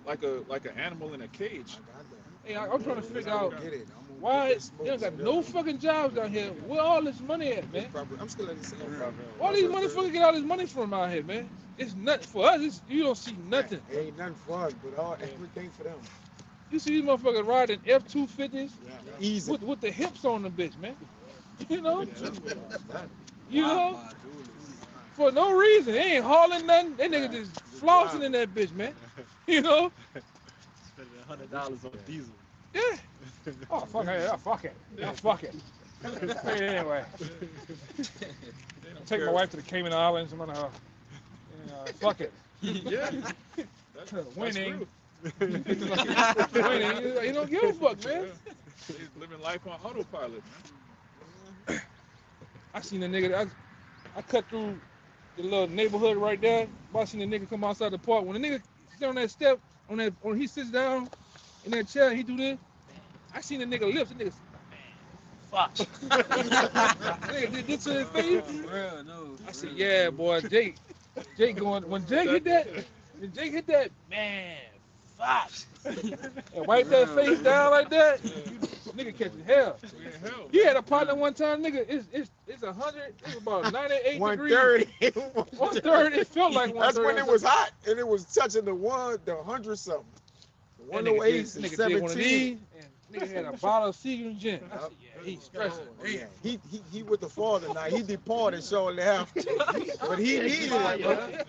like an animal in a cage. I got that. Hey, I'm trying to figure I'm out gonna get it. I'm gonna why get that smoke they don't got still. no fucking jobs down here. Where all this money at, man? I'm still in the same problem. Where these motherfuckers get all this money from out here, man? It's nothing for us. You don't see nothing. It ain't nothing for us, but everything for them. You see these motherfuckers riding F-250s Yeah. Easy. with the hips on the bitch, man. You know, Wow, dude. for no reason. They ain't hauling nothing. They niggas just flossing in that bitch, man. You know? Spending $100 on diesel. Yeah. Oh fuck it. Yeah, fuck it. Yeah, fuck it. Anyway, They don't take my care. wife to the Cayman Islands. I'm gonna fuck it. Yeah. That's Winning. real. Winning. You don't give a fuck, man. Yeah. They living life on autopilot, man. I seen a nigga. I cut through the little neighborhood right there. I seen a nigga come outside the park. When the nigga sit on that step, when he sits down in that chair, he do this. I seen the nigga lips. The nigga, fuck. Nigga did this to his face. Real, no. I said, yeah, boy, Jake going. When Jake hit that, man, fuck. And wipe that face down like that. Nigga catching hell. We in hell. He had a partner one time, nigga. It's 100. It's about 98 degrees. 130. 130. It felt like 130. That's when it was hot, and it was touching the 100 something. The That nigga 108 did- and nigga did one of 17. these, and nigga had a bottle of Seagram gin. I said, yeah, he's stressing. Oh, yeah. He with the fall tonight. He departed shortly after, but he needed it, bro. Yeah.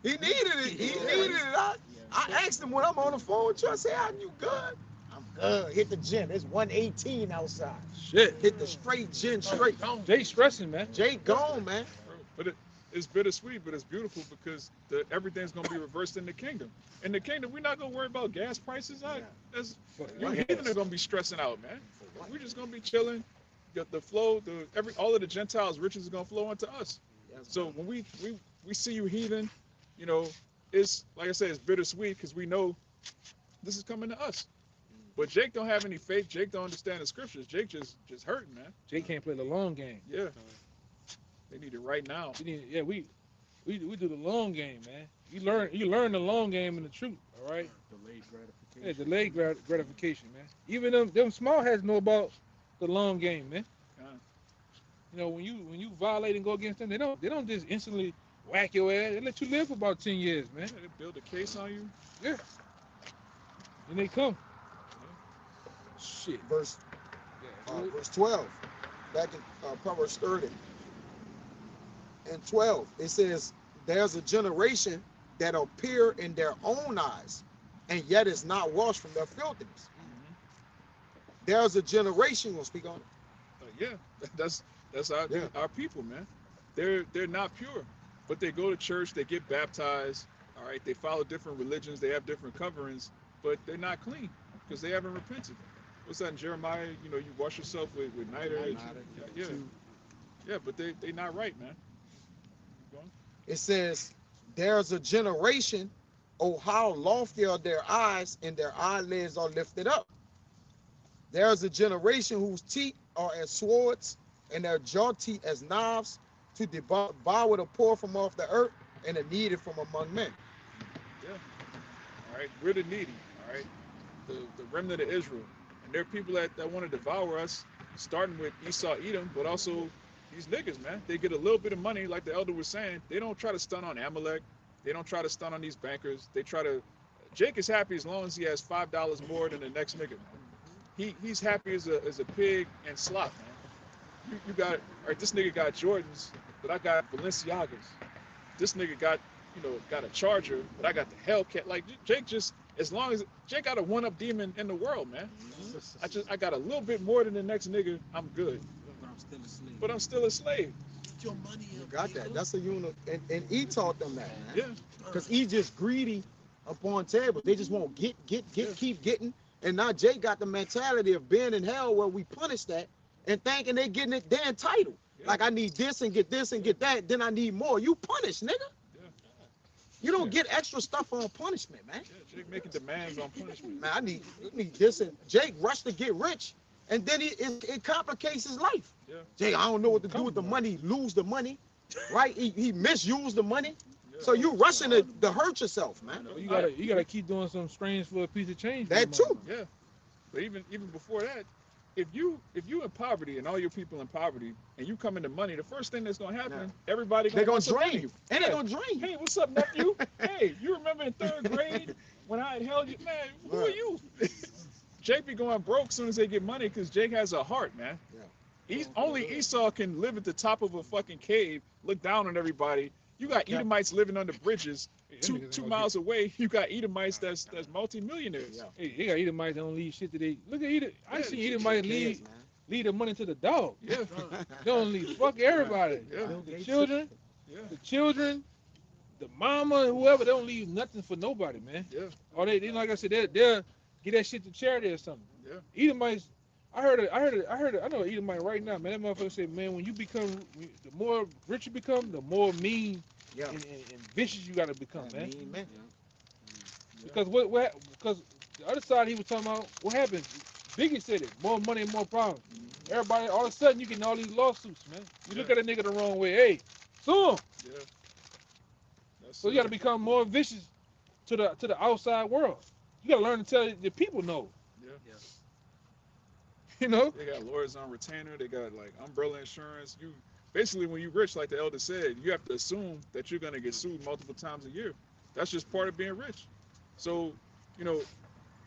He needed it. He needed it. I asked him when I'm on the phone with you. I said, "Are you good?" I'm good. Hit the gym. It's 118 outside. Shit. Hit the straight gin straight. Jay stressing, man. Jay gone, man. But it's bittersweet, but it's beautiful because everything's gonna be reversed in the kingdom. In the kingdom, we're not gonna worry about gas prices. That's you heathen are gonna be stressing out, man. We're just gonna be chilling. The flow, all of the Gentiles' riches is gonna flow into us. So when we see you heathen, you know, it's like I said, it's bittersweet because we know this is coming to us. But Jake don't have any faith. Jake don't understand the scriptures. Jake just hurting, man. Jay can't play the long game. Yeah. They need it right now. We do the long game, man. You learn the long game and the truth, all right? Delayed gratification. Yeah, delayed gratification, man. Even them small heads know about the long game, man. You know, when you violate and go against them, they don't just instantly whack your ass. They let you live for about 10 years, man. Yeah, they build a case on you. Yeah. And they come. Shit. Verse Yeah. verse 12, back in Proverbs 30 and 12, it says, "There's a generation that appear in their own eyes, and yet is not washed from their filthiness." There's a generation. Gonna speak on it. Yeah, that's Yeah. our people, man. They're not pure, but they go to church, they get baptized. All right, they follow different religions, they have different coverings, but they're not clean because they haven't repented. What's that in Jeremiah? You know, you wash yourself with niter. Yeah, but they not right, man. Keep going. It says, "There's a generation, oh how lofty are their eyes, and their eyelids are lifted up. There's a generation whose teeth are as swords, and their jaw teeth as knives, to devour the poor from off the earth, and the needy from among men." All right, we're the needy. All right, the remnant of Israel, and there are people that want to devour us, starting with Esau, Edom, but also these niggas, man. They get a little bit of money, like the elder was saying. They don't try to stun on Amalek. They don't try to stun on these bankers. They try to. Jake is happy as long as he has $5 more than the next nigga, man. He's happy as a pig and slop, man. You got, all right, this nigga got Jordans, but I got Balenciagas. This nigga got a Charger, but I got the Hellcat. Like Jake just, as long as Jake got a one-up demon in the world, man. I got a little bit more than the next nigga. I'm good, But I'm still a slave. but I'm still a slave. Get your money You up, got nigga. that. That's a unit, and he taught them that, man. Yeah, Because he's just greedy upon tables. They just won't get, keep getting. And now Jay got the mentality of being in hell where we punish that and thinking they getting it, they're entitled. Yeah. Like I need this and get that, then I need more. You punish, nigga. Yeah. You don't get extra stuff on punishment, man. yeah. Jake making demands on punishment. Man, you need this, and Jake rushed to get rich and then it complicates his life. Yeah. Jay, I don't know what to do with the money. Lose the money, right? He misused the money. Yeah. So you rushing to hurt yourself, man. Well, you gotta keep doing something strange for a piece of change. for That the money. too. Yeah, but even before that, if you in poverty and all your people in poverty and you come into money, the first thing that's gonna happen, everybody They're gonna want some drain money. you, and they're gonna drain you. Hey, what's up, nephew? Hey, you remember in 3rd grade when I had held you? Man, who are Right. you? Jake be going broke as soon as they get money because Jake has a heart, man. Yeah. Only Esau can live at the top of a fucking cave, look down on everybody. You got Yeah. Edomites living under bridges. Hey, them niggas Two gonna miles away, you got Edomites that's multimillionaires. Yeah. Hey, they got Edomites that don't leave shit to they. Look at Edom. I Yeah, see shit Edomites Kids, leave the money to the dog. Yeah, They don't leave. Fuck everybody. yeah, The children, yeah, the mama, whoever. They don't leave nothing for nobody, man. yeah, Or they like I said, they'll get that shit to charity or something. yeah. Edomites. I know an Edomite right now, man. That motherfucker said, man, when you become, the more rich you become, the more mean Yeah. and vicious you gotta become, man. Mean man. Because because the other side he was talking about, what happened? Biggie said it, more money and more problems. Everybody, all of a sudden, you getting all these lawsuits, man. You look at a nigga the wrong way, hey, sue him. Yeah. That's So you gotta become more vicious to the outside world. You gotta learn to tell the people no. Yeah. You know? They got lawyers on retainer. They got like umbrella insurance. You basically, when you're rich, like the elder said, you have to assume that you're gonna get sued multiple times a year. That's just part of being rich. So,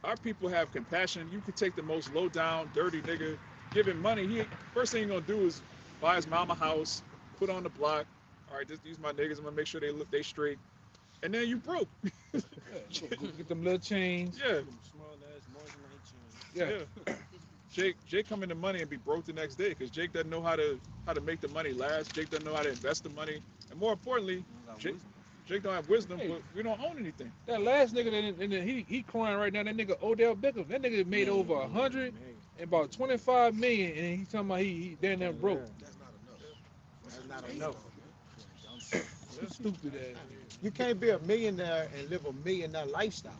our people have compassion. You could take the most low down, dirty nigga, give him money. First thing he's gonna do is buy his mama house, put on the block. All right, these my niggas. I'm gonna make sure they straight. And then you broke. Go get them little chains. Yeah, Small ass marginal Yeah. yeah. Jake come into money and be broke the next day because Jake doesn't know how to make the money last. Jake doesn't know how to invest the money, and more importantly, Jake don't have wisdom. Hey. But we don't own anything. That last nigga, he crying right now. That nigga Odell Beckham. That nigga made over 100 and about 25 million, and he talking about he damn near broke. That's not enough. That's not enough. Stupid ass. You can't be a millionaire and live a millionaire lifestyle.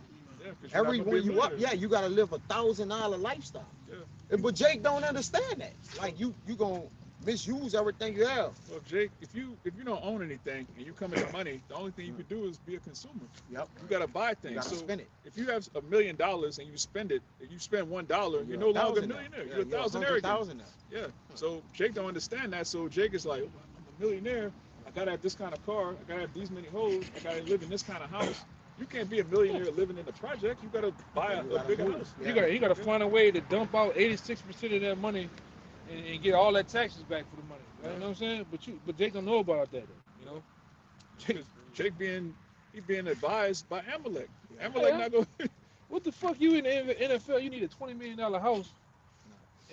Yeah, 'cause you're not gonna Everywhere be a you up, millionaire. you gotta live $1,000 lifestyle. Yeah. But Jake don't understand that. Like you gonna misuse everything you have. Well, Jake, if you don't own anything and you come into money, the only thing you can do is be a consumer. Yep. You gotta buy You things. gotta So spend it. if you have $1 million and you spend it, if you spend $1, you're no longer a millionaire. You're a thousandaire again. 100,000 now. Yeah. So Jake don't understand that. So Jake is like, I'm a millionaire. I gotta have this kind of car. I gotta have these many hoes. I gotta live in this kind of house. You can't be a millionaire living in the project. You gotta buy You a gotta bigger move. house. Yeah. You gotta find a way to dump out 86% of that money and get all that taxes back for the money. You know what I'm saying? But Jake don't know about that, you know? Jake being advised by Amalek. Yeah. Amalek Yeah. not going. What the fuck you in the NFL? You need a $20 million house,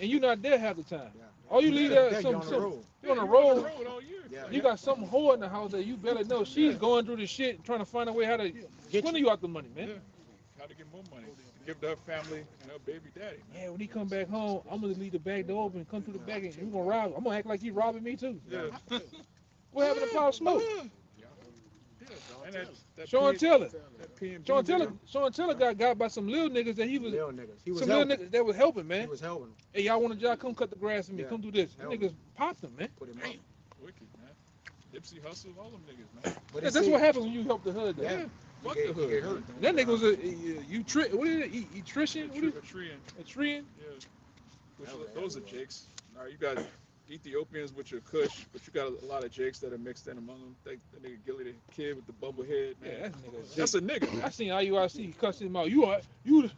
and you not there half the time. Yeah. All you leave there Yeah, some you're on the road. you on the road. all year. Yeah. You got some whore in the house that you better know she's going through the shit, trying to find a way how to Get swindle you out the money, man. Yeah. How to get more money to give to her family and her baby daddy. Yeah, when he come back home, I'm gonna leave the back door open, come through the back, and we gonna rob him. I'm gonna act like he robbing me too. Yeah. What happened to Pop Smoke? Yeah. And that Sean Taylor. That P&B Sean Taylor got by some little niggas that he was Little niggas. He was some little helping. niggas that was helping, He man. was helping. Hey, y'all want a job? Come cut the grass for me. Yeah. Come do this. Them Help. niggas popped them, man. Put him up. Wicked, man. Nipsey Hustle, all them niggas, man. But Yeah, he that's said- what happens when you help the hood. Though. Yeah. Fuck He the get- he get hood. hurt. That nigga was what is it? Electrician? What is A tree and it? A treeing? yeah. Those are Jakes. All right, you got Ethiopians with your Kush, but you got a lot of Jakes that are mixed in among them. That nigga Gilly, the kid with the bubble head, man. Yeah, that nigga. That's a nigga, I man. seen IUIC cuss him out. You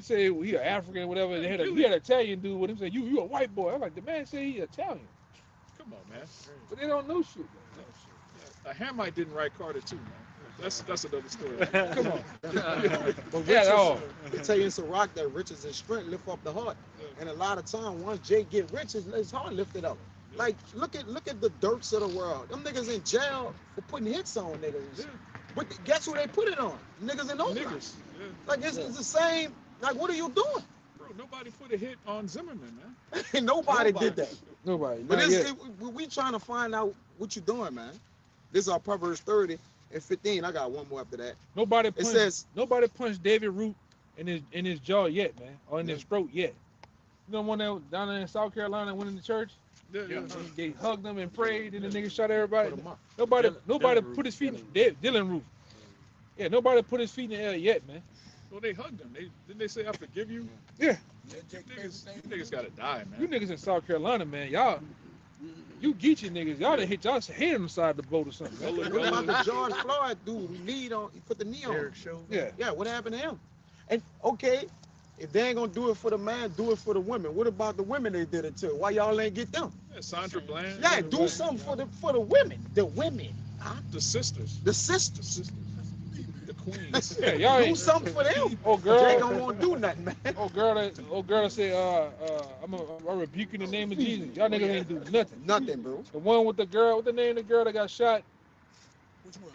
say he an African, whatever. They had he had an Italian dude with him. Say you a white boy. I'm like, the man say he Italian, Come on, man. but they don't know shit. A Hamite didn't write Carter too, man. That's another story. Come on. But Yeah, riches, all. they tell you it's a rock that riches and strength lift up the heart. And a lot of time, once Jake get rich, his heart lifted up. Like look at the Dirks of the world. Them niggas in jail for putting hits on niggas. Yeah. But guess who they put it on? Niggas in those Niggas. Yeah. Like it's the same. Like what are you doing? Bro, nobody put a hit on Zimmerman, man. Nobody did that. Nobody. But Not it's, yet. we trying to find out what you doing, man. This is our Proverbs 30 and 15. I got one more after that. Nobody It says, punched David Root in his jaw yet, man, or in his throat yet. You know one that down there in South Carolina went in the church. Yeah. They hugged them and prayed, and the nigga shot everybody. Put 'em up. Nobody Dylan put his feet in Roof. Dylan Roof. Yeah, nobody put his feet in the air yet, man. Well, they hugged him. Didn't they say I forgive you? Yeah. You niggas gotta die, You man. niggas in South Carolina, man, y'all, you Geechee niggas, y'all done hit y'all head on the side of the boat or something. Y'all Man. look- What about the George Floyd dude who he put the knee on? Derek Chauvin. Yeah. Yeah, what happened to him? And okay, if they ain't gonna do it for the man, do it for the women. What about the women they did it to? Why y'all ain't get them? Yeah, Sandra Bland. Yeah, do something for the women. The women. The sisters. The sisters. The queens. Yeah, y'all Do ain't. something for them. Oh They girl, don't want to do nothing, man. oh girl that say, I'm rebuking the name of Jesus. Y'all niggas ain't do nothing. Nothing, bro. The one with the girl, what the name of the girl that got shot? Which one?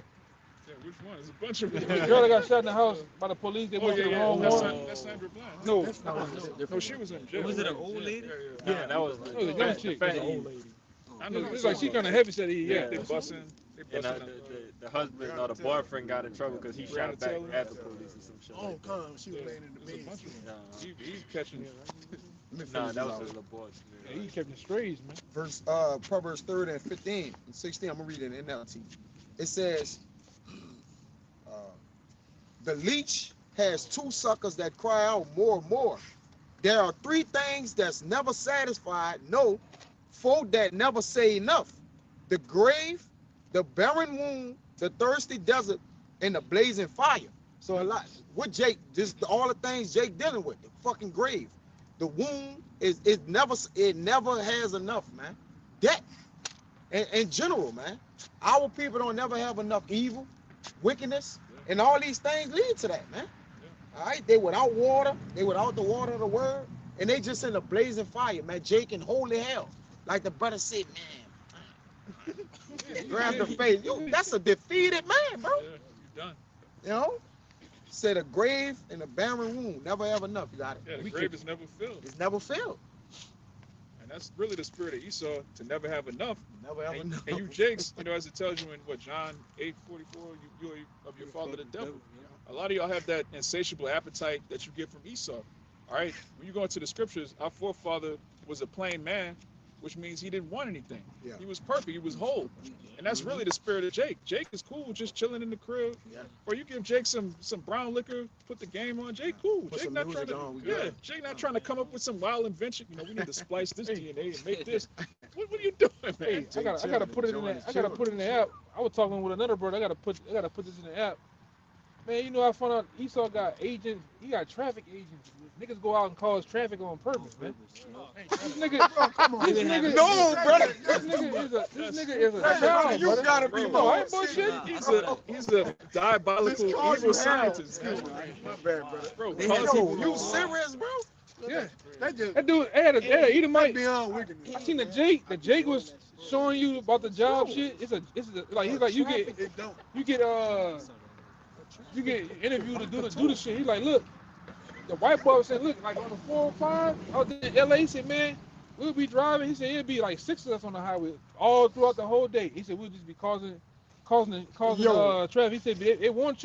Yeah, which one? There's a bunch of The them. girl that got shot in the house by the police. They Oh, went to yeah, the yeah. wrong That's, one. That's Sandra Bland. No, No, she was in jail. Was it an old lady? Yeah. Nah, that was it was a young fat- chick. fat The Eve. old lady. I know. It's like she kind of heavy set. Yeah, Yeah. they busting. They And busting. the husband or the boyfriend got in trouble because he Breonna shot back Taylor? at the police or some shit. Oh, Like that. come. She was Yeah, laying in the there's a bed. bunch of them. Nah, He's catching. nah, that was his little boy. Yeah, he kept the strays, man. Verse Proverbs 30 and 15 and 16. I'm gonna read it in NLT. It says, the leech has two suckers that cry out more and more. There are three things that's never satisfied. No, four that never say enough: the grave, the barren womb, the thirsty desert, and the blazing fire. So a lot with Jake, just all the things Jake dealing with. The fucking grave, the womb is it never has enough, man. That in general, man. Our people don't never have enough evil, wickedness, and all these things lead to that, man. All right, they without water, they without the water of the word, and they just in a blazing fire, man. Jake in holy hell, like the brother said, man. Grab the face. That's a defeated man, bro. Yeah, you done. You know? Said a grave and a barren womb, never have enough. You got it. Yeah, the We grave can- is never filled. It's never filled. And that's really the spirit of Esau, to never have enough. Never have And, enough. and you Jakes, as it tells you in what, John 8:44, you are of your father the devil. A lot of y'all have that insatiable appetite that you get from Esau. All right, when you go into the scriptures, our forefather was a plain man, which means he didn't want anything. Yeah. He was perfect, he was whole. And that's really the spirit of Jake. Jake is cool, just chilling in the crib. Yeah. Or you give Jake some brown liquor, put the game on. Jake cool. Put Jake some not trying music to, on, we yeah. good. Jake not trying to come up with some wild invention. We need to splice this DNA and make this. What are you doing, man? Hey, I gotta put it in the, I gotta put it in the app. I was talking with another brother. I gotta put this in the app. Man, I found out Esau got agents. He got traffic agents. Niggas go out and cause traffic on purpose, man. This nigga, Come on. this nigga, No, brother. this nigga is a child, You brother. gotta be Bro, No, I more ain't bullshit. He's a diabolical This calls evil you scientist. hell. Man. My bad, brother. Bro, They calling had Yo, people you serious, bro? Yeah, That just that dude had a Edomite. beyond wickedness. I seen the Jake. The Jake was showing you about the job shit. It's a like he's like you get It don't. you get interviewed to do the shit. He's like, look, the white boy was saying, look, like on the 405 out there in LA, he said, man, we'll be driving. He said it'd be like 6 of us on the highway all throughout the whole day. He said we'll just be causing Yo. traffic. He said they want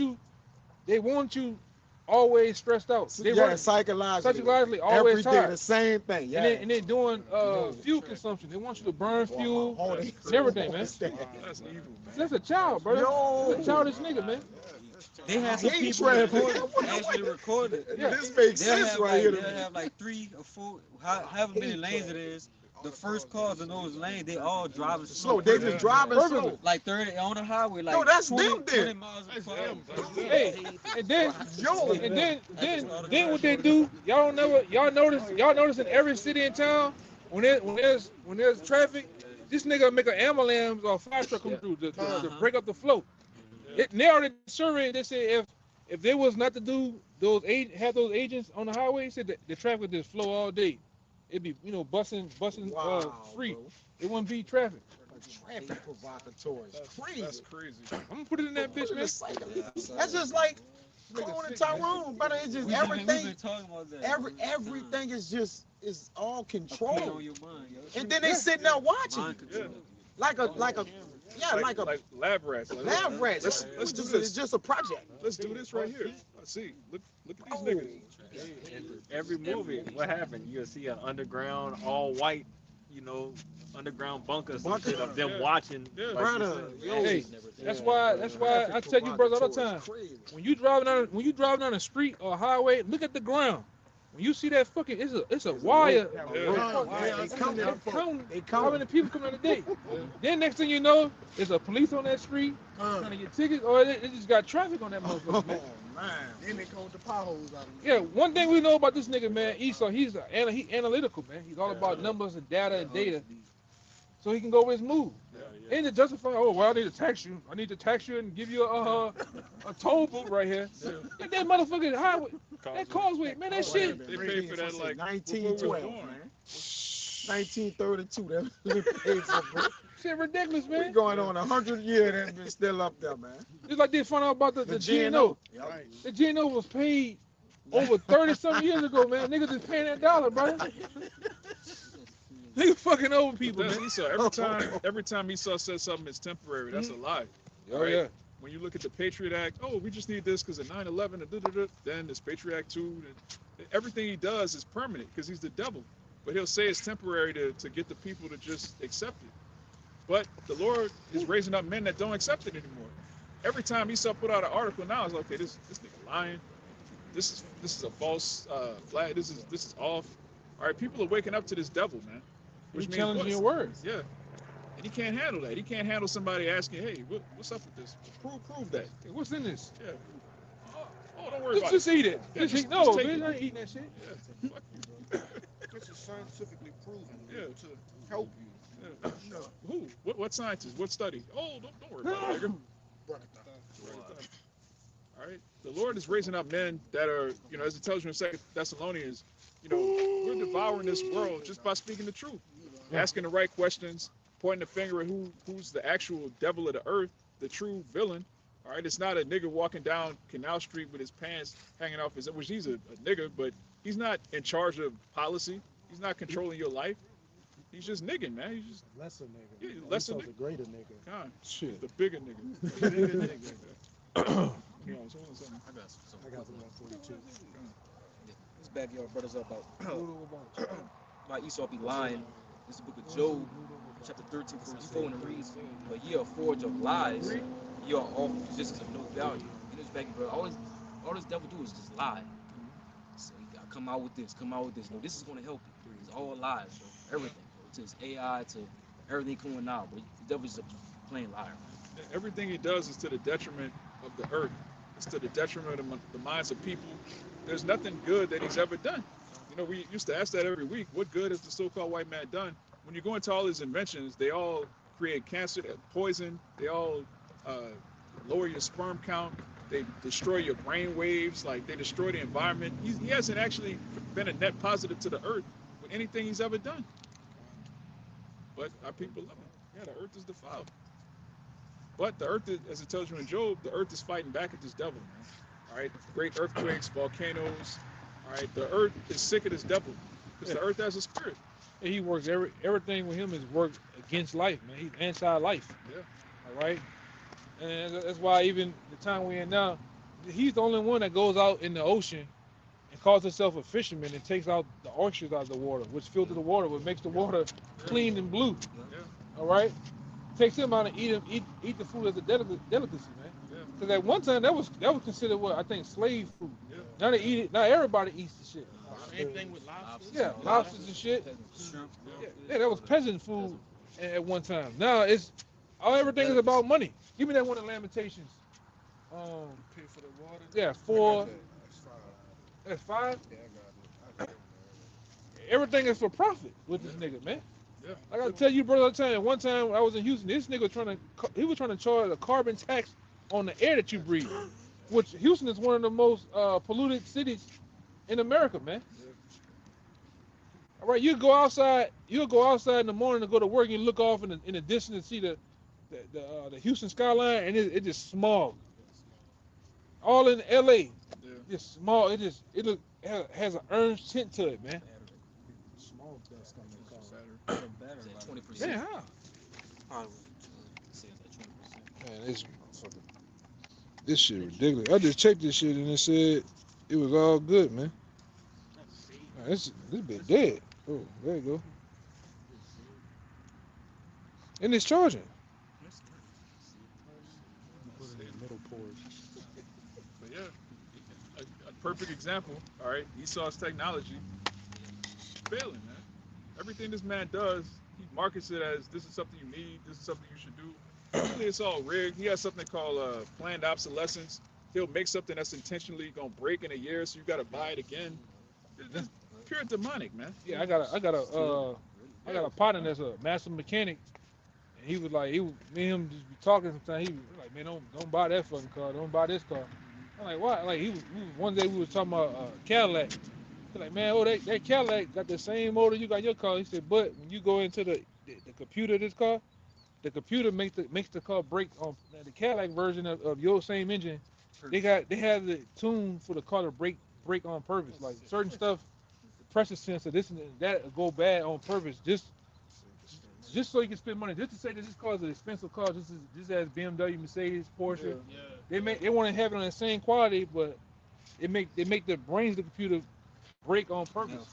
you always stressed out. They Yeah, want psychologically. always Every day tired. the same thing. Yeah. And then doing fuel consumption. They want you to burn fuel All and that- everything, man. That's evil, man. That's a child, brother. Yo. That's a childish nigga, man. They had some Hate people traffic. actually recorded. Yeah. This makes They'll sense have right like, here. they'll to me. have like 3 or 4, however many lanes it is. The first cars in those lanes, they all driving Slow. slow. They just driving slow. Like 30 on the highway, like No, that's 20, them then. 20 miles per hour. Hey, and then Yo. then what they do? Y'all notice in every city and town when there's traffic, this nigga make an ambulance or a fire truck come through to break up the flow. And they already surveyed. They said if there was not to do have those agents on the highway, said that the traffic would just flow all day. It'd be busing Wow, free. bro. It wouldn't be traffic. Traffic provocateurs. Crazy. That's crazy. I'm gonna put it in that bitch, man. That's just like Cole and Tyrone, brother. It's just We've everything. been talking about that. Everything is all A pain control. on your mind, yo. And then they sitting there watching. Mind control. Like a Yeah, like a lab rats. Like, lab rat. Let's It's do just, this. it's just a project. Let's do this right here. Let's see. Look at these Oh. niggas. Every movie, what happened? You'll see an underground, all white, you know, underground bunker, some shit of them Yeah. watching. Yeah. like you Brother, said. yo, Hey, that's why I tell you brothers all the time. When you driving down the street or highway, look at the ground. When you see that fucking, it's a wire. Yeah. They come They there. counting They how come. many people come in a day. Then next thing you know, there's a police on that street trying to get tickets, or they just got traffic on that motherfucker, man. Man. Then they called the potholes out of Yeah, one thing we know about this nigga, man, Esau, he analytical, man. He's all about numbers and data and data, so he can go with his move. Ain't it justify? Oh, well, I need to tax you. I need to tax you and give you a toll booth right here. Get that motherfucking highway, that causeway, man. That shit. They paid for that like 1912, before we were born. man. 1932. That they paid for, bro. Shit ridiculous, We man. going on 100 years. That's been still up there, man. Just like they found out about the GNO. Yep. The GNO was paid over 30-something years ago, man. Niggas is paying that dollar, bro. Niggas fucking over people, That's man. Esau. Every time Esau says something is temporary, that's a lie. Oh, yeah. When you look at the Patriot Act, oh, we just need this because of 9/11 and da-da-da. Then this Patriot Act 2. And everything he does is permanent because he's the devil. But he'll say it's temporary to get the people to just accept it. But the Lord is raising up men that don't accept it anymore. Every time Esau put out an article now, it's like, okay, this nigga lying. This is a false flag. This is off. All right, people are waking up to this devil, man. Which means challenging what? your words. Yeah. And he can't handle that. He can't handle somebody asking, hey, what's up with this? Prove that. Hey, what's in this? Yeah. Oh, don't worry about Just it. eat it. Yeah, Just just eat. No, take bitch, it. I ain't eating that shit. Yeah. Fuck you. This is scientifically proven Yeah. to help you. Yeah. Who? What scientist? What study? Oh, don't worry about it, nigga. Brought it down. All right. The Lord is raising up men that are, as it tells you in 2 Thessalonians, we're devouring this world just by speaking the truth, asking the right questions, pointing the finger at who's the actual devil of the earth, the true villain. All right. It's not a nigga walking down Canal Street with his pants hanging off his, which he's a nigga, but he's not in charge of policy. He's not controlling your life. He's just nigging, man. He's just Lesser nigga. Yeah, lesser Esau's nigga. a greater nigga. God, Shit. the bigger nigga. The bigger nigga. Yeah, so hold on something. I got some. I got some 142. This backyard brothers up about Esau be lying. This is the book of Job, chapter 13, verse 4, and it reads, "But ye are forged of lies, ye are all physicians of no value." And this backyard, all this devil do is just lie. So he got come out with this, come out with this. No, this is gonna help you. It's all lies, bro. Everything, bro. To his AI, to everything coming out, but the devil's a plain liar. Everything he does is to the detriment of the earth. It's to the detriment of the minds of people. There's nothing good that he's ever done. We used to ask that every week. What good has the so-called white man done? When you go into all his inventions, they all create cancer, poison. They all lower your sperm count. They destroy your brain waves. Like, they destroy the environment. He hasn't actually been a net positive to the earth with anything he's ever done. But our people love him. Yeah, the earth is defiled. But the earth, as it tells you in Job, the earth is fighting back at this devil, man. All right, great earthquakes, volcanoes. All right, the earth is sick of this devil because the earth has a spirit. And he works everything with him is work against life, man. He's anti-life. Yeah. All right. And that's why even the time we're in now, he's the only one that goes out in the ocean and calls himself a fisherman and takes out the oysters out of the water, which filters the water, which makes the water clean and blue. Yeah. All right. Takes him out and eat the food as a delicacy, man. Yeah. Because at one time that was considered what I think slave food. Yeah. Now they eat it. Now everybody eats the shit. Same thing with lobsters. Yeah, lobsters and shit. Shrimp. Yeah, that was peasant food at one time. Now everything is about money. Give me that one in Lamentations. Pay for the water. Yeah, I got that. that's 5. Yeah, I got it. Everything is for profit with this nigga, man. Yeah. I gotta tell you, brother, all the time. One time I was in Houston, this nigga was trying to charge a carbon tax on the air that you breathe, which Houston is one of the most polluted cities in America, man. All right, you'll go outside in the morning to go to work and you look off in the distance and see the Houston skyline, and it just smog. All in LA, Yeah. just smog. It has an orange tint to it, man. Small dust on the car. Saturn. Is that 20%? Yeah, how? Man, this shit ridiculous. I just checked this shit and it said it was all good, man. Man, this bit dead. Oh, there you go. And it's charging. Put it in the middle port. But yeah, a perfect example. All right, Esau's technology failing, man. Everything this man does, he markets it as this is something you need, this is something you should do. Really, it's all rigged. He has something called planned obsolescence. He'll make something that's intentionally gonna break in a year, so you gotta buy it again. It's pure demonic, man. Yeah, I got a partner that's a master mechanic, and he was like, me and him just be talking sometimes. He was like, man, don't buy that fucking car, don't buy this car. I'm like, why? Like one day we was talking about Cadillac. He's like, man, oh that Cadillac got the same motor you got in your car. He said, but when you go into the computer of this car, the computer makes the car break on the Cadillac version of your same engine. They have the tune for the car to break on purpose. Like certain stuff, pressure sensor, this and that go bad on purpose, just so you can spend money. Just to say that this car is an expensive car, just as BMW, Mercedes, Porsche. Yeah. They want to have it on the same quality, but they make the brains of the computer break on purpose.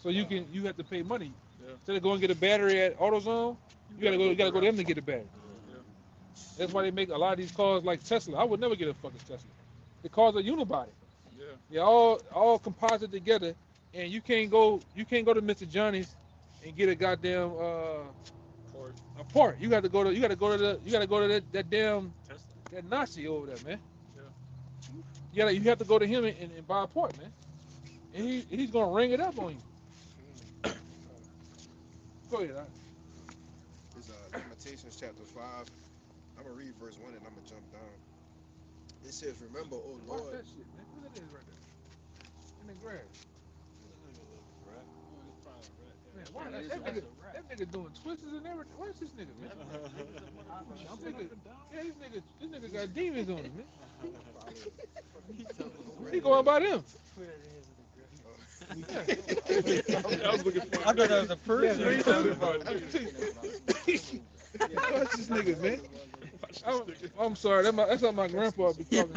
So you have to pay money. Yeah. Instead of going get a battery at AutoZone, you gotta go to them to get a battery. That's why they make a lot of these cars like Tesla. I would never get a fucking Tesla. The cars are unibody. Yeah. They're all composite together, and you can't go to Mr. Johnny's and get a goddamn a part. You got to go to that damn that Nazi over there, man. Yeah. You have to go to him and buy a part, man. And he's gonna ring it up on you. Go ahead. It's Lamentations chapter 5. I'm gonna read verse 1 and I'm gonna jump down. It says, "Remember, O Watch Lord." that shit, man. Look at this right there. In the grass. Man, why that nigga doing twists and everything? Where's this nigga, man? This nigga got demons on him, man. He going by them. Yeah. I was looking for I thought that was a person. Watch this nigga, man. I'm sorry, that's how my grandpa be talking.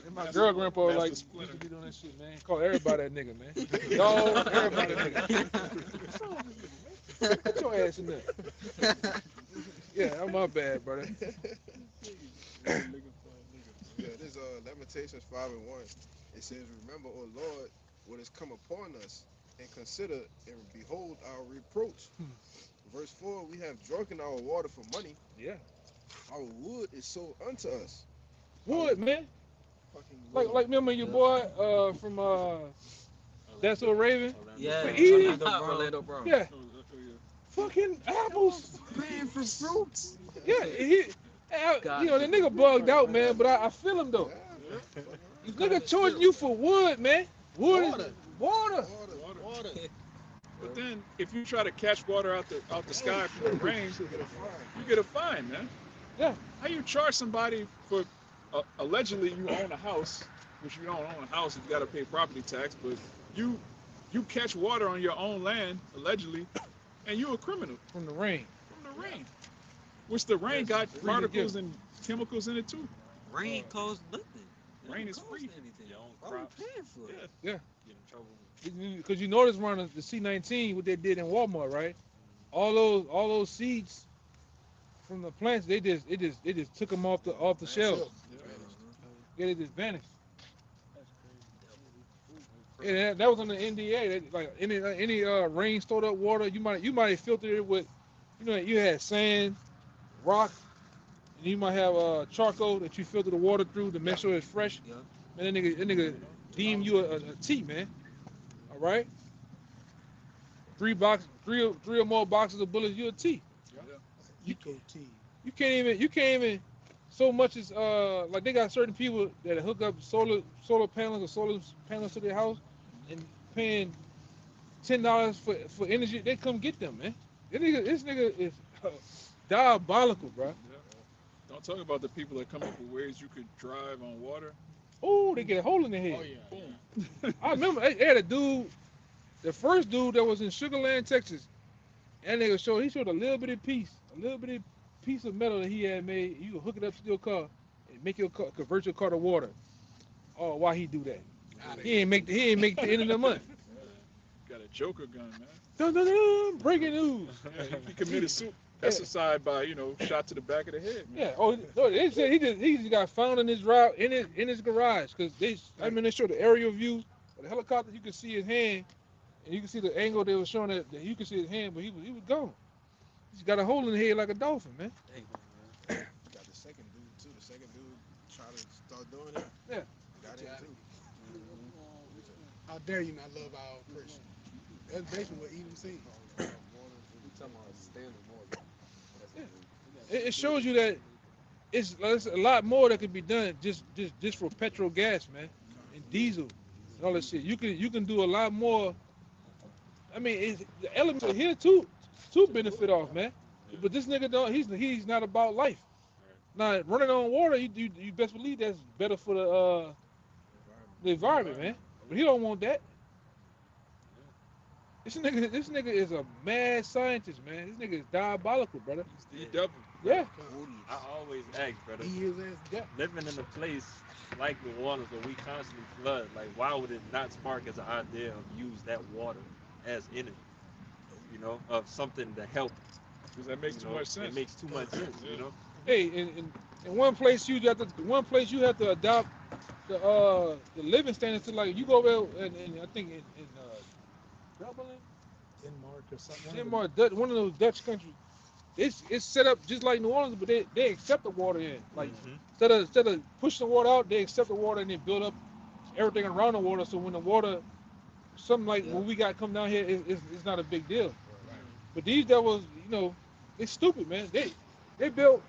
And my girl grandpa like used to be doing that shit, man. Call everybody that nigga, man. Dog, everybody that nigga. Put your ass in there. Yeah, I'm my bad, brother. Yeah, this Lamentations 5 and 1. It says, "Remember, O Lord, what has come upon us, and consider and behold our reproach." Verse 4, "We have drunken our water for money. Yeah. Our wood is sold unto us." Wood, man. Fucking Like remember your boy from That's So Raven? Yeah, Orlando Brown. Yeah. Fucking apples. Man, for fruits. Yeah, the nigga bugged out, man, but I feel him though. Nigga charging you for wood, man. Wood is water. Water. But then, if you try to catch water out the sky from the rain, you get a fine, man. Yeah. How you charge somebody for allegedly you own a house, which you don't own a house, you got to pay property tax, but you catch water on your own land allegedly, and you're a criminal From the rain. from the rain, which the rain got free to particles give. and chemicals in it too. Rain costs nothing. It Rain don't is cost free. Anything. Your own Why we crops. paying for it? Yeah. Get in trouble. Because you notice around the C19 what they did in Walmart, right? All those seeds from the plants, they just took them off the shelves. Yeah, they just vanished. Yeah, that was on the NDA. Like any rain stored up water, you might have filtered it with, you had sand, rock, and you might have charcoal that you filter the water through to make sure it's fresh. Yeah. Man, that nigga deem you a tea, man. All right. 3 or more boxes of bullets, you a tea. Eco tea. You can't even so much as like they got certain people that hook up solar panels or solar panels to their house and paying $10 for energy. They come get them, man. This nigga is diabolical, bro. Yeah. Don't talk about the people that come up with ways you could drive on water. Oh, they get a hole in their head. Oh yeah. Boom. I remember they had a dude, the first dude that was in Sugar Land, Texas, and he showed a little bitty piece, a little bitty piece of metal that he had made, you can hook it up to your car and make your car, convert your car to water. Oh, why he do that? He ain't make the end of the month. Got a Joker gun, man. Dun, dun, dun, breaking news. Yeah, he committed suicide by, shot to the back of the head. Yeah. Oh, no, they said he just got found in his route in his garage because they showed the aerial view of the helicopter. You could see his hand, and you can see the angle they were showing that you could see his hand, but he was gone. He's got a hole in the head like a dolphin, man. Got the second dude too. The second dude tried to start doing it. Yeah. Got him too. How dare you not love our oppression? That's basically what Edom said. It shows you that it's a lot more that could be done just for petrol gas, man, and diesel and all that shit. You can do a lot more. I mean, the elements are here to benefit off, man. But this nigga don't. He's not about life. Now running on water, you best believe that's better for the environment, man. But he don't want that. This nigga is a mad scientist, man. This nigga is diabolical, brother. He's the devil. Yeah. I always ask, brother, He is as death. living in a place like New Orleans where we constantly flood, like why would it not spark as an idea of use that water as energy? Of something to help. Because that makes too much sense. It makes too much sense, Hey, in one place you have to adopt the living standards to, like, you go over and I think in Dublin, Denmark or something. Denmark, one of those Dutch countries. It's set up just like New Orleans, but they accept the water in. Like instead of pushing the water out, they accept the water and they build up everything around the water. So when the water, something like what we got come down here, it's not a big deal. But these devils, they stupid, man. They built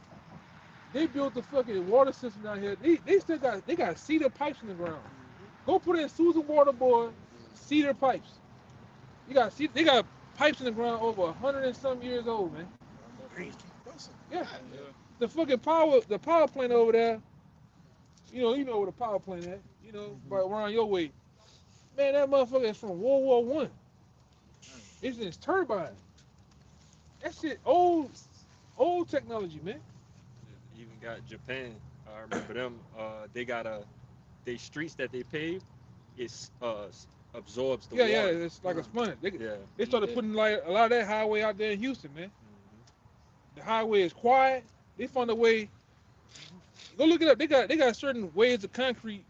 the fucking water system down here. They got cedar pipes in the ground. Go put in Susan Water Board, cedar pipes. They got pipes in the ground over 100 and some years old, man. Yeah. The fucking power plant over there. You know where the power plant at. Right around your way. Man, that motherfucker is from World War One. It's turbine. That shit old technology, man. Even got Japan. I remember them. They streets that they pave, it absorbs the water. Yeah, it's like a sponge. They started putting like a lot of that highway out there in Houston, man. The highway is quiet. They found a way. Go look it up. They got certain ways of concrete.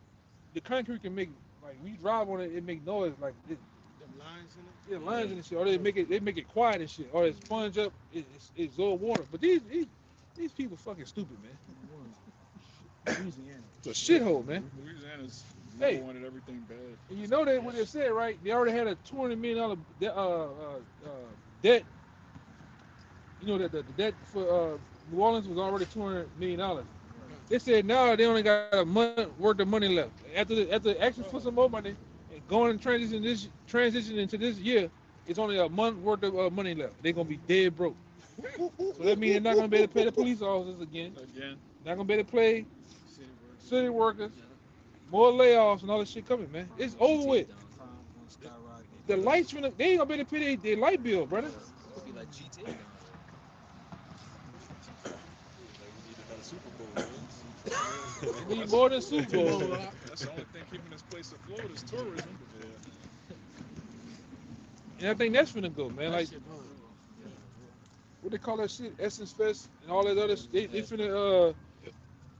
The concrete can make, like, when you drive on it, it make noise like this. Them lines in it. Yeah, lines and shit. Or they make it quiet and shit. Or it sponge up. It absorb water. But these people fucking stupid, man. Louisiana. It's a shithole, man. Louisiana's Hey. wanted everything bad. And you know that what they said, right? They already had a $200 million debt. That the debt for New Orleans was already $200 million. They said now they only got a month worth of money left. After asking for some more money and going and transition into this year, it's only a month worth of money left. They're gonna be dead broke. So that means they're not gonna be able to pay the police officers again. Not gonna be able to pay city workers. More layoffs and all this shit coming, man. It's over with. The lights they ain't gonna be able to pay their light bill, brother. It'll be like GTA now. We need more than Super Bowl. That's the only thing keeping this place afloat is tourism. And I think that's finna go, man. Like, what they call that shit? Essence Fest and all that other shit. They finna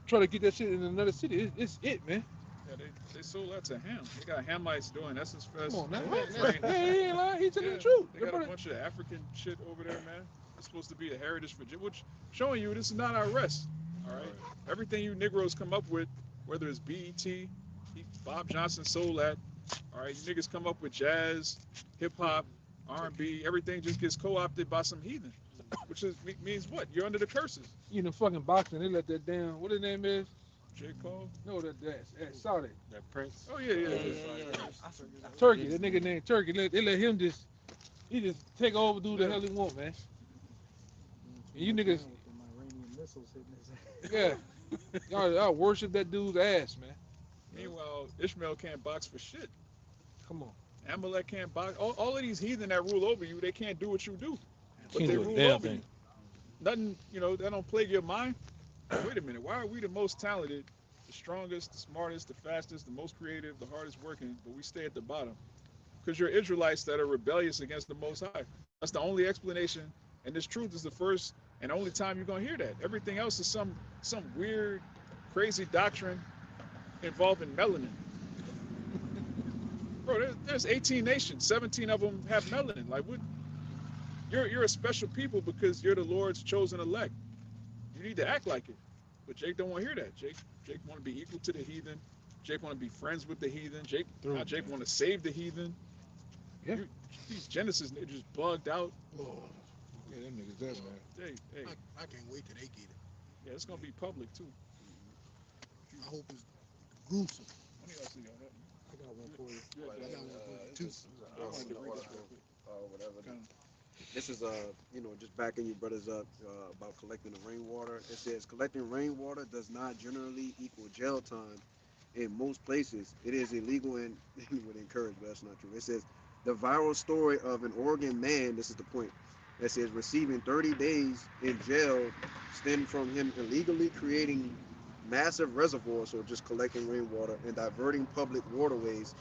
try to get that shit in another city. It's it, man. Yeah, they sold that to Ham. They got Hamites doing Essence Fest. Come on, man. Right. Hey, he ain't lying. He telling the truth. They got a bunch of African shit over there, man. It's supposed to be a heritage for which showing you this is not our rest. All right. Everything you Negroes come up with, whether it's BET, Bob Johnson sold that. All right, you niggas come up with jazz, hip hop, R&B, everything just gets co-opted by some heathen, which means what? You're under the curses. You know, fucking boxing, they let that down. What his name is? J. Cole? No, that's Saudi. That Prince. Oh yeah. Turkey, that nigga named Turkey. They let him just take over, do the hell he want, man. And you niggas, yeah, y'all worship that dude's ass, man. Meanwhile, Ishmael can't box for shit. Come on. Amalek can't box. All of these heathen that rule over you, they can't do what you do. But Can't they do a rule damn over thing. you. nothing, that don't plague your mind. Wait a minute, why are we the most talented, the strongest, the smartest, the fastest, the most creative, the hardest working, but we stay at the bottom? Because you're Israelites that are rebellious against the Most High. That's the only explanation, and this truth is the first and only time you're gonna hear that. Everything else is some weird, crazy doctrine involving melanin. Bro, there's 18 nations, 17 of them have melanin. Like, what? You're a special people because you're the Lord's chosen elect. You need to act like it. But Jake don't want to hear that. Jake want to be equal to the heathen. Jake want to be friends with the heathen. Jake want to save the heathen. Yeah. These Genesis niggas just bugged out. Lord, Yeah, them niggas dead, man. Hey, I can't wait till they get it. yeah, it's gonna be public too. I hope it's gruesome. When do y'all see that? I got one for you. Yeah, I got one for you too. I wanted to read this real quick. Whatever. Kinda. This is just backing you brothers up about collecting the rainwater. It says collecting rainwater does not generally equal jail time. In most places, it is illegal and would encourage, but that's not true. It says the viral story of an Oregon man. This is the point. That says receiving 30 days in jail stemmed from him illegally creating massive reservoirs, or just collecting rainwater and diverting public waterways,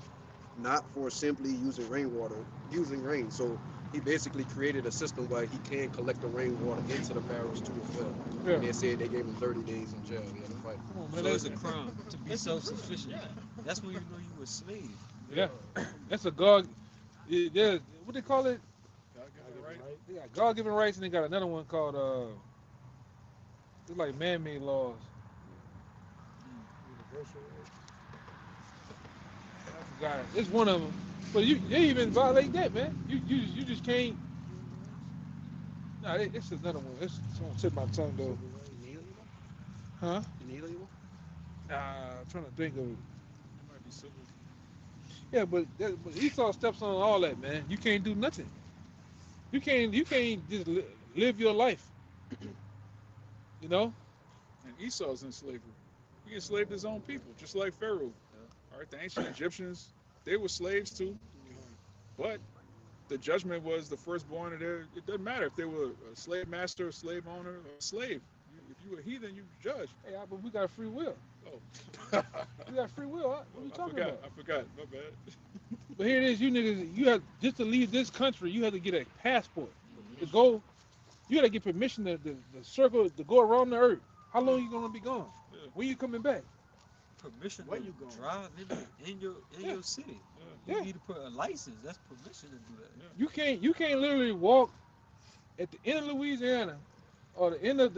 not for simply using rain. So he basically created a system where he can collect the rainwater into the barrels too as well. Yeah. And they said they gave him 30 days in jail. He had to fight. Come on, So man. it's a crime to be self-sufficient. That's when you know you a slave. Yeah, that's a God. Yeah, what they call it? God got it right. They got God-given rights, and they got another one called it's like man-made laws. Universal. I forgot it. It's one of them. But they even violate that, man. You just can't. Nah, it's another one. It's on the tip of my tongue though. Huh? Illegal? I'm trying to think of it. It might be civil. Yeah, but Esau steps on all that, man. You can't do nothing. You can't just live your life. You know? And Esau's in slavery. He enslaved his own people, just like Pharaoh. All right, the ancient Egyptians, they were slaves too. But the judgment was the firstborn of their. It doesn't matter if they were a slave master, a slave owner, or a slave. If you were a heathen, you judge. Hey, but we got free will. Oh, We got free will. Huh? What are you talking about? I forgot. My bad. But here it is, you niggas. You have just to leave this country. You have to get a passport to go. You got to get permission to circle to go around the earth. How long you gonna be gone? Yeah. When you coming back? Permission Where to you going? drive in your city. Yeah. You need to put a license. That's permission to do that. You can't literally walk at the end of Louisiana or the end of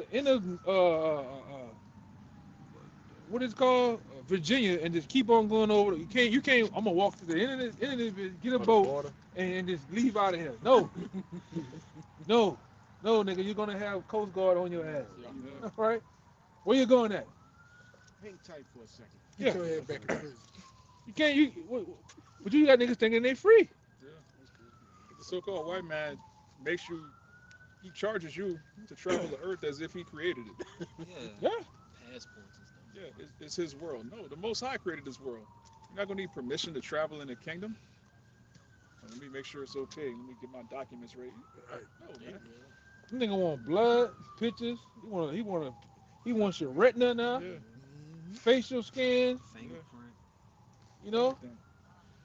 what is it called Virginia and just keep on going over. You can't. I'm gonna walk to the end of this, get a boat and just leave out of here. No, no, nigga. You're gonna have Coast Guard on your ass. Yeah. All right. Where you going at? Hang tight for a second. Get Yeah. your head back in prison. You can't. But you got niggas thinking they free. Yeah. The so-called white man makes you. He charges you to travel the earth as if he created it. Yeah. Passports and stuff. Yeah, it's his world. No, the Most High created this world. You're not gonna need permission to travel in the kingdom. Let me make sure it's okay. Let me get my documents ready. No, man. This nigga want blood, pictures. He wants your retina now, Yeah. facial scan. Fingerprint. You know. Everything.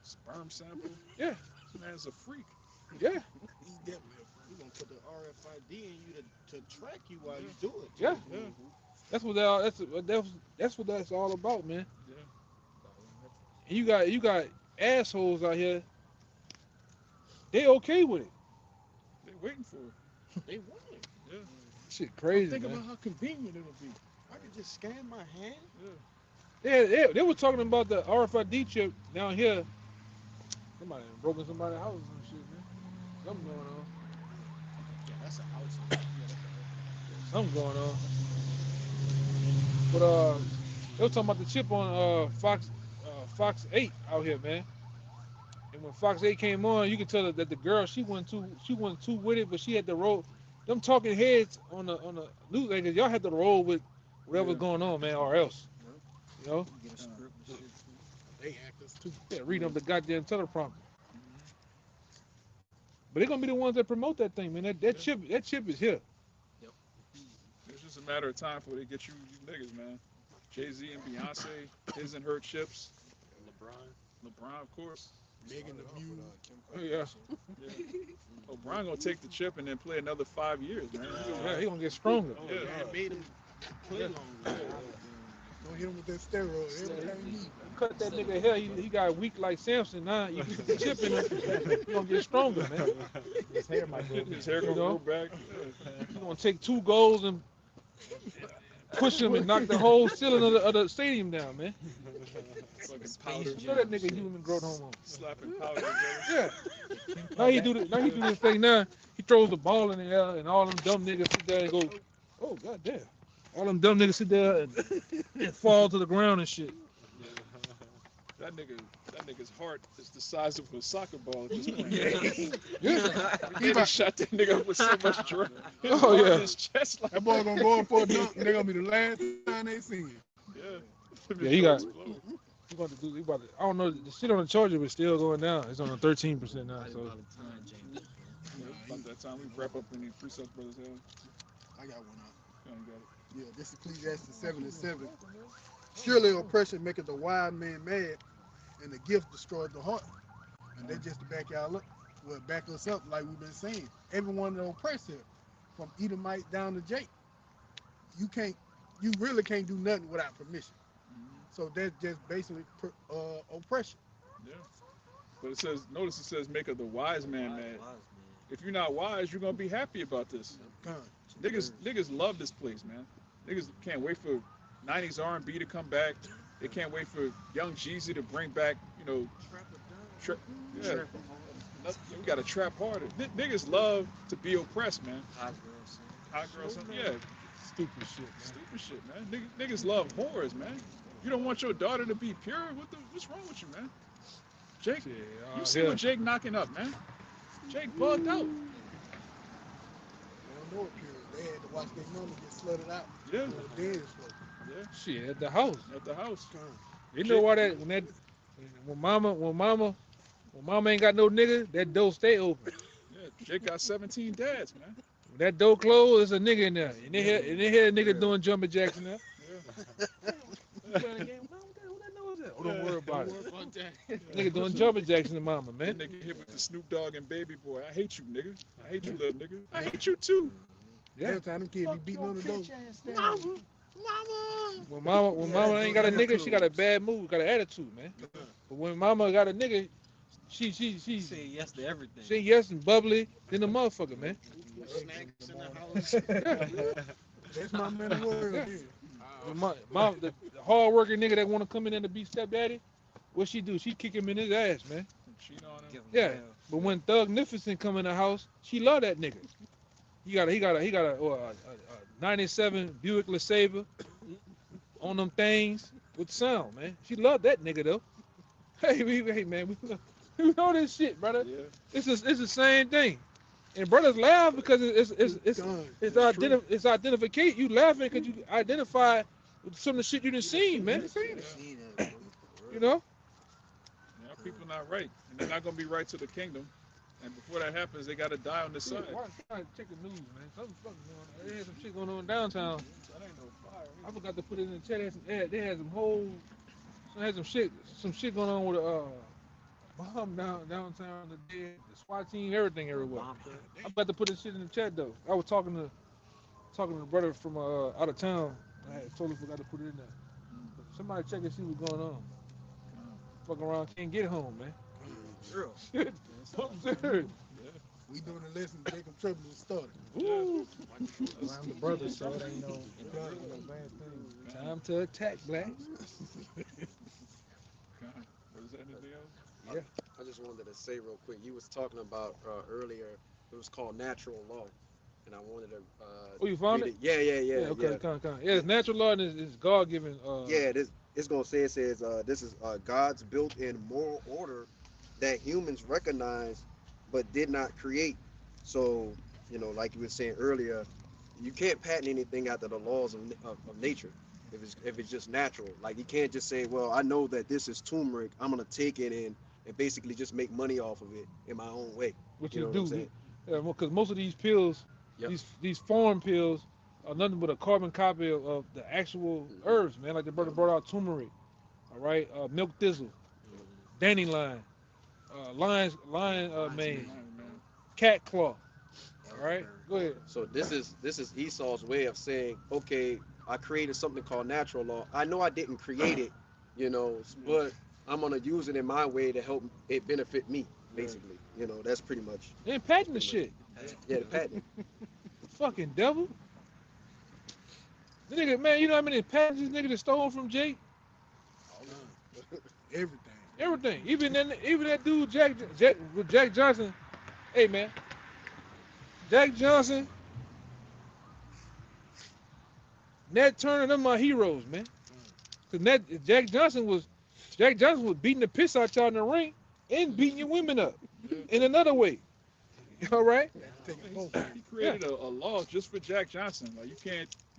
Sperm sample. Yeah. This man's a freak. Yeah. He's definitely a We're gonna put the RFID in you to track you while you do it. Yeah. Yeah. That's what that's all about, man. Yeah. And you got assholes out here. They okay with it. They waiting for it. They want it. Yeah. Shit crazy, Think man. about how convenient it'll be. I could just scan my hand. Yeah. They were talking about the RFID chip down here. Somebody done broken somebody's house or some shit, man. Something going on. Yeah, that's a house. Something going on. But they were talking about the chip on Fox 8 out here, man. And when Fox 8 came on, you could tell that the girl she wasn't too with it, but she had to roll. Them talking heads on the news anchors, y'all had to roll with whatever's going on, man, or else. You know? Get a script and shit. They actors too. Yeah, read up the goddamn teleprompter. But they're gonna be the ones that promote that thing, man. That chip is here. a matter of time before they get you niggas, man. Jay-Z and Beyonce, his and her chips. LeBron, of course. Megan the Mule. Yeah. Oh, Brian gonna take the chip and then play another 5 years, man. Yeah, he gonna get stronger. Yeah. Man made him play long. Don't hit him with that steroid. Everything he need. Cut that nigga hair. He got weak like Samson. Now you put the chip in him, he gonna get stronger, man. His hair might go. His hair gonna You know? grow back. He gonna take 2 goals and push him and knock the whole ceiling of the stadium down, man. Fucking powder. Show that nigga human growth hormone. Slapping powder together. Yeah. Now he do this thing now. He throws the ball in the air and all them dumb niggas sit there and go, oh goddamn. All them dumb niggas sit there and fall to the ground and shit. That nigga's heart is the size of a soccer ball at this point. Yeah. He just shot that nigga up with so much drug. Oh, yeah. His chest like That boy gonna go up for a dunk, and they gonna be the last time they see him. yeah. Yeah, he about to do. He about to, I don't know. The shit on the charger was still going down. It's on a 13% now. So About that time we wrap up in the Precepts Brothers Hell. I got one out. You got it. Yeah, this is Ecclesiastes 7:7. Surely oppression maketh the wise man mad, and the gift destroys the heart. And that just to back y'all up, well, back us up like we've been saying. Everyone that oppressed here, from Edomite down to Jake, you really can't do nothing without permission. So that's just basically oppression. Yeah. But it says, notice it says, make of the wise man mad. If you're not wise, you're gonna be happy about this. Niggas love this place, man. Niggas can't wait for 90s R&B to come back. They can't wait for Young Jeezy to bring back, yeah. We got to trap harder. Niggas love to be oppressed, man. Hot girls, yeah. stupid shit, man. Stupid shit, man. Niggas love whores, man. You don't want your daughter to be pure? What's wrong with you, man? Jake, you see what Jake knocking up, man? Jake bugged out. They don't know it pure. They had to watch their mama get slutted out. Yeah. On the dance floor. Yeah. Shit, at the house. At the house. You know why when mama ain't got no nigga, that door stay open. Yeah, Jake got 17 dads, man. When that door closed, there's a nigga in there. And they hear a nigga doing jumping jacks in there. Yeah. Oh, don't worry about it. Nigga doing jumping jacks in the mama, man. That nigga hit with the Snoop Dogg and Baby Boy. I hate you, nigga. I hate you, little nigga. I hate you too. Yeah. Every time them kids be beating on the door. When mama ain't got a nigga, she got a bad mood, got an attitude, man. But when mama got a nigga, she Say yes to everything. She yes and bubbly than the motherfucker, man. Snacks in the house. That's my man in the world. Yeah. Yeah. The hard working nigga that want to come in there to be stepdaddy, what she do? She kick him in his ass, man. Cheat on him. Give 'em Yeah. hell. But when Thug Nificent come in the house, she love that nigga. He got a 97 Buick LeSabre on them things with sound, man. She love that nigga though. Hey man, we know this shit, brother. Yeah. It's the same thing. And brothers laugh because it's identification. You laughing because you identify with some of the shit you done seen, man. You know? Yeah, people not right. And they're not gonna be right to the kingdom. And before that happens, they gotta die on this side. Check the news, man. Something fucking going on. They had some shit going on downtown. That ain't no fire. I forgot to put it in the chat. They had some shit going on with bomb downtown today. The SWAT team, everything everywhere. I forgot to put this shit in the chat though. I was talking to the brother from out of town. I had totally forgot to put it in there. Somebody check and see what's going on. Fucking around, can't get home, man. Real. Shit. I'm serious. We doing a lesson, Jacob Trouble was started. Ooh. Around the brothers, so it ain't no bad thing. Time to attack, black. Was there anything else? I just wanted to say real quick. You was talking about earlier. It was called natural law, and I wanted to. Oh, you found read it? Yeah. Okay, come. Yeah, it's natural law and it's God given. Yeah, it's gonna say. It says this is God's built-in moral order that humans recognize but did not create. So, like you were saying earlier, you can't patent anything after the laws of nature. If it's just natural, like you can't just say, well, I know that this is turmeric, I'm gonna take it and basically just make money off of it in my own way. What You you know do? what I'm saying? Yeah, because most of these pills, Yep. these foreign pills, nothing but a carbon copy of the actual herbs, man. Like the brother brought out turmeric, all right, milk thistle, dandelion, lion mane, cat claw. All right, go ahead. So this is Esau's way of saying, okay, I created something called natural law. I know I didn't create it, you know, but I'm gonna use it in my way to help it benefit me, basically. You know, that's pretty much. They ain't patenting the shit. Yeah, the patent. Fucking devil. The nigga, man, you know how many patents this nigga that stole from Jake? Everything. Everything. Even that dude Jack Johnson. Hey man, Jack Johnson, Nat Turner, them my heroes, man. Cause Jack Johnson was beating the piss out y'all in the ring and beating your women up in another way. All right. He created a law just for Jack Johnson. Like you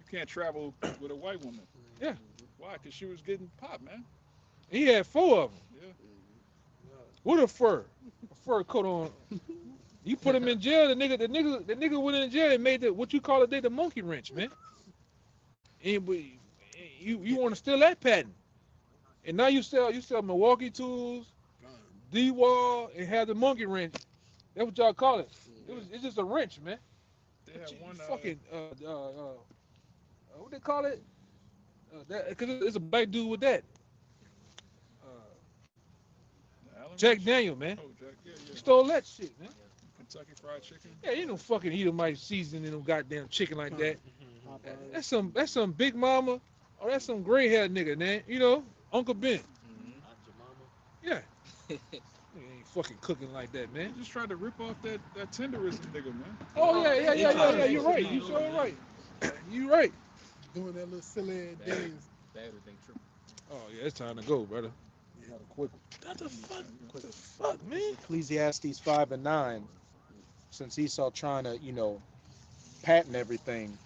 can't travel with a white woman. Yeah. Why? Because she was getting popped, man. He had 4 of them. Yeah. With a fur coat on. You put him in jail. The nigga went in jail and made what you call the monkey wrench, man. And you want to steal that patent, and now you sell Milwaukee tools, D-Wall, and have the monkey wrench. That's what y'all call it. It's just a wrench, man. They had one fucking what they call it? Because it's a black dude with that. Jack Daniel, man. Oh, Jack, yeah. He stole that shit, man. Kentucky Fried Chicken. Yeah, you don't fucking Edomite season in them goddamn chicken like that. That's some big mama, or that's some gray haired nigga, man. You know, Uncle Ben. Yeah. Nigga ain't fucking cooking like that, man. Just tried to rip off that tenderism nigga, man. Oh yeah. You're right. You sure right. You right. Doing that little silly dance. Oh yeah, it's time to go, brother. Quick. What the fuck, man? Ecclesiastes 5:9. Since Esau trying to, patent everything.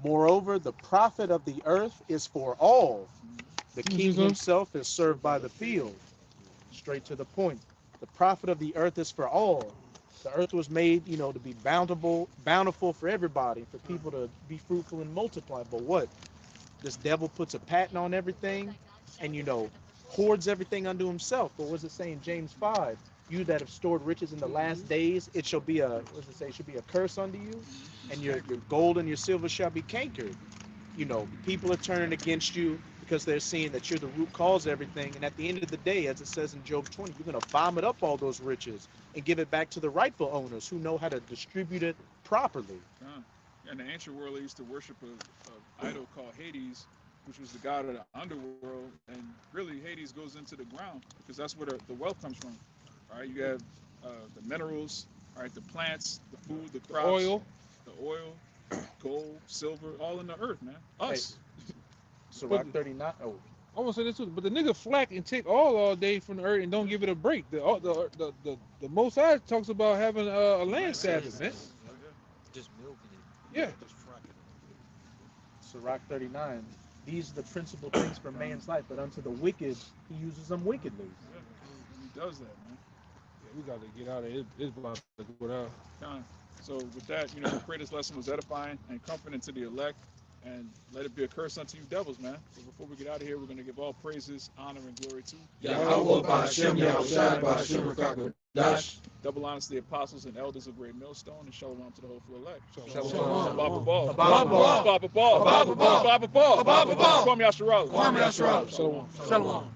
Moreover, the profit of the earth is for all. The king himself is served by the field. Straight to the point. The profit of the earth is for all. The earth was made, to be bountiful for everybody, for people to be fruitful and multiply. But what? This devil puts a patent on everything and, hoards everything unto himself. But what's it saying in James 5? You that have stored riches in the last days, it shall be should be a curse unto you, and your gold and your silver shall be cankered. People are turning against you because they're seeing that you're the root cause of everything. And at the end of the day, as it says in Job 20, you're going to vomit up all those riches and give it back to the rightful owners who know how to distribute it properly. In the ancient world, they used to worship an idol called Hades, which was the god of the underworld. And really, Hades goes into the ground because that's where the wealth comes from. All right, you have the minerals, all right, the plants, the food, the crops, the oil, gold, silver, all in the earth, man. Us. Sirach 39. Oh, I want to say this too, but the nigga flack and take all day from the earth and don't give it a break. The Most High talks about having a land Sabbath, man. Just milking it. Yeah. Sirach 39. These are the principal things for man's life, but unto the wicked, he uses them wickedly. Yeah, he does that, man. Yeah, we got to get out of it. It's about to go down. So with that, we pray this lesson was edifying and comforting to the elect, and let it be a curse unto you devils, man. So before we get out of here, we're going to give all praises, honor, and glory to Yahweh Ba'Shem Yahushai Ba'Shem Rakakadash. Double honors to the apostles and elders of Great Millstone, and shalom to the hopeful elect. Shalom. Baba Ball. Baba Ball. Baba Ball. Baba Ball. Baba Ball. Baba Ball. Kwame Yasharala. Kwame Yasharala. Shalom. Shalom.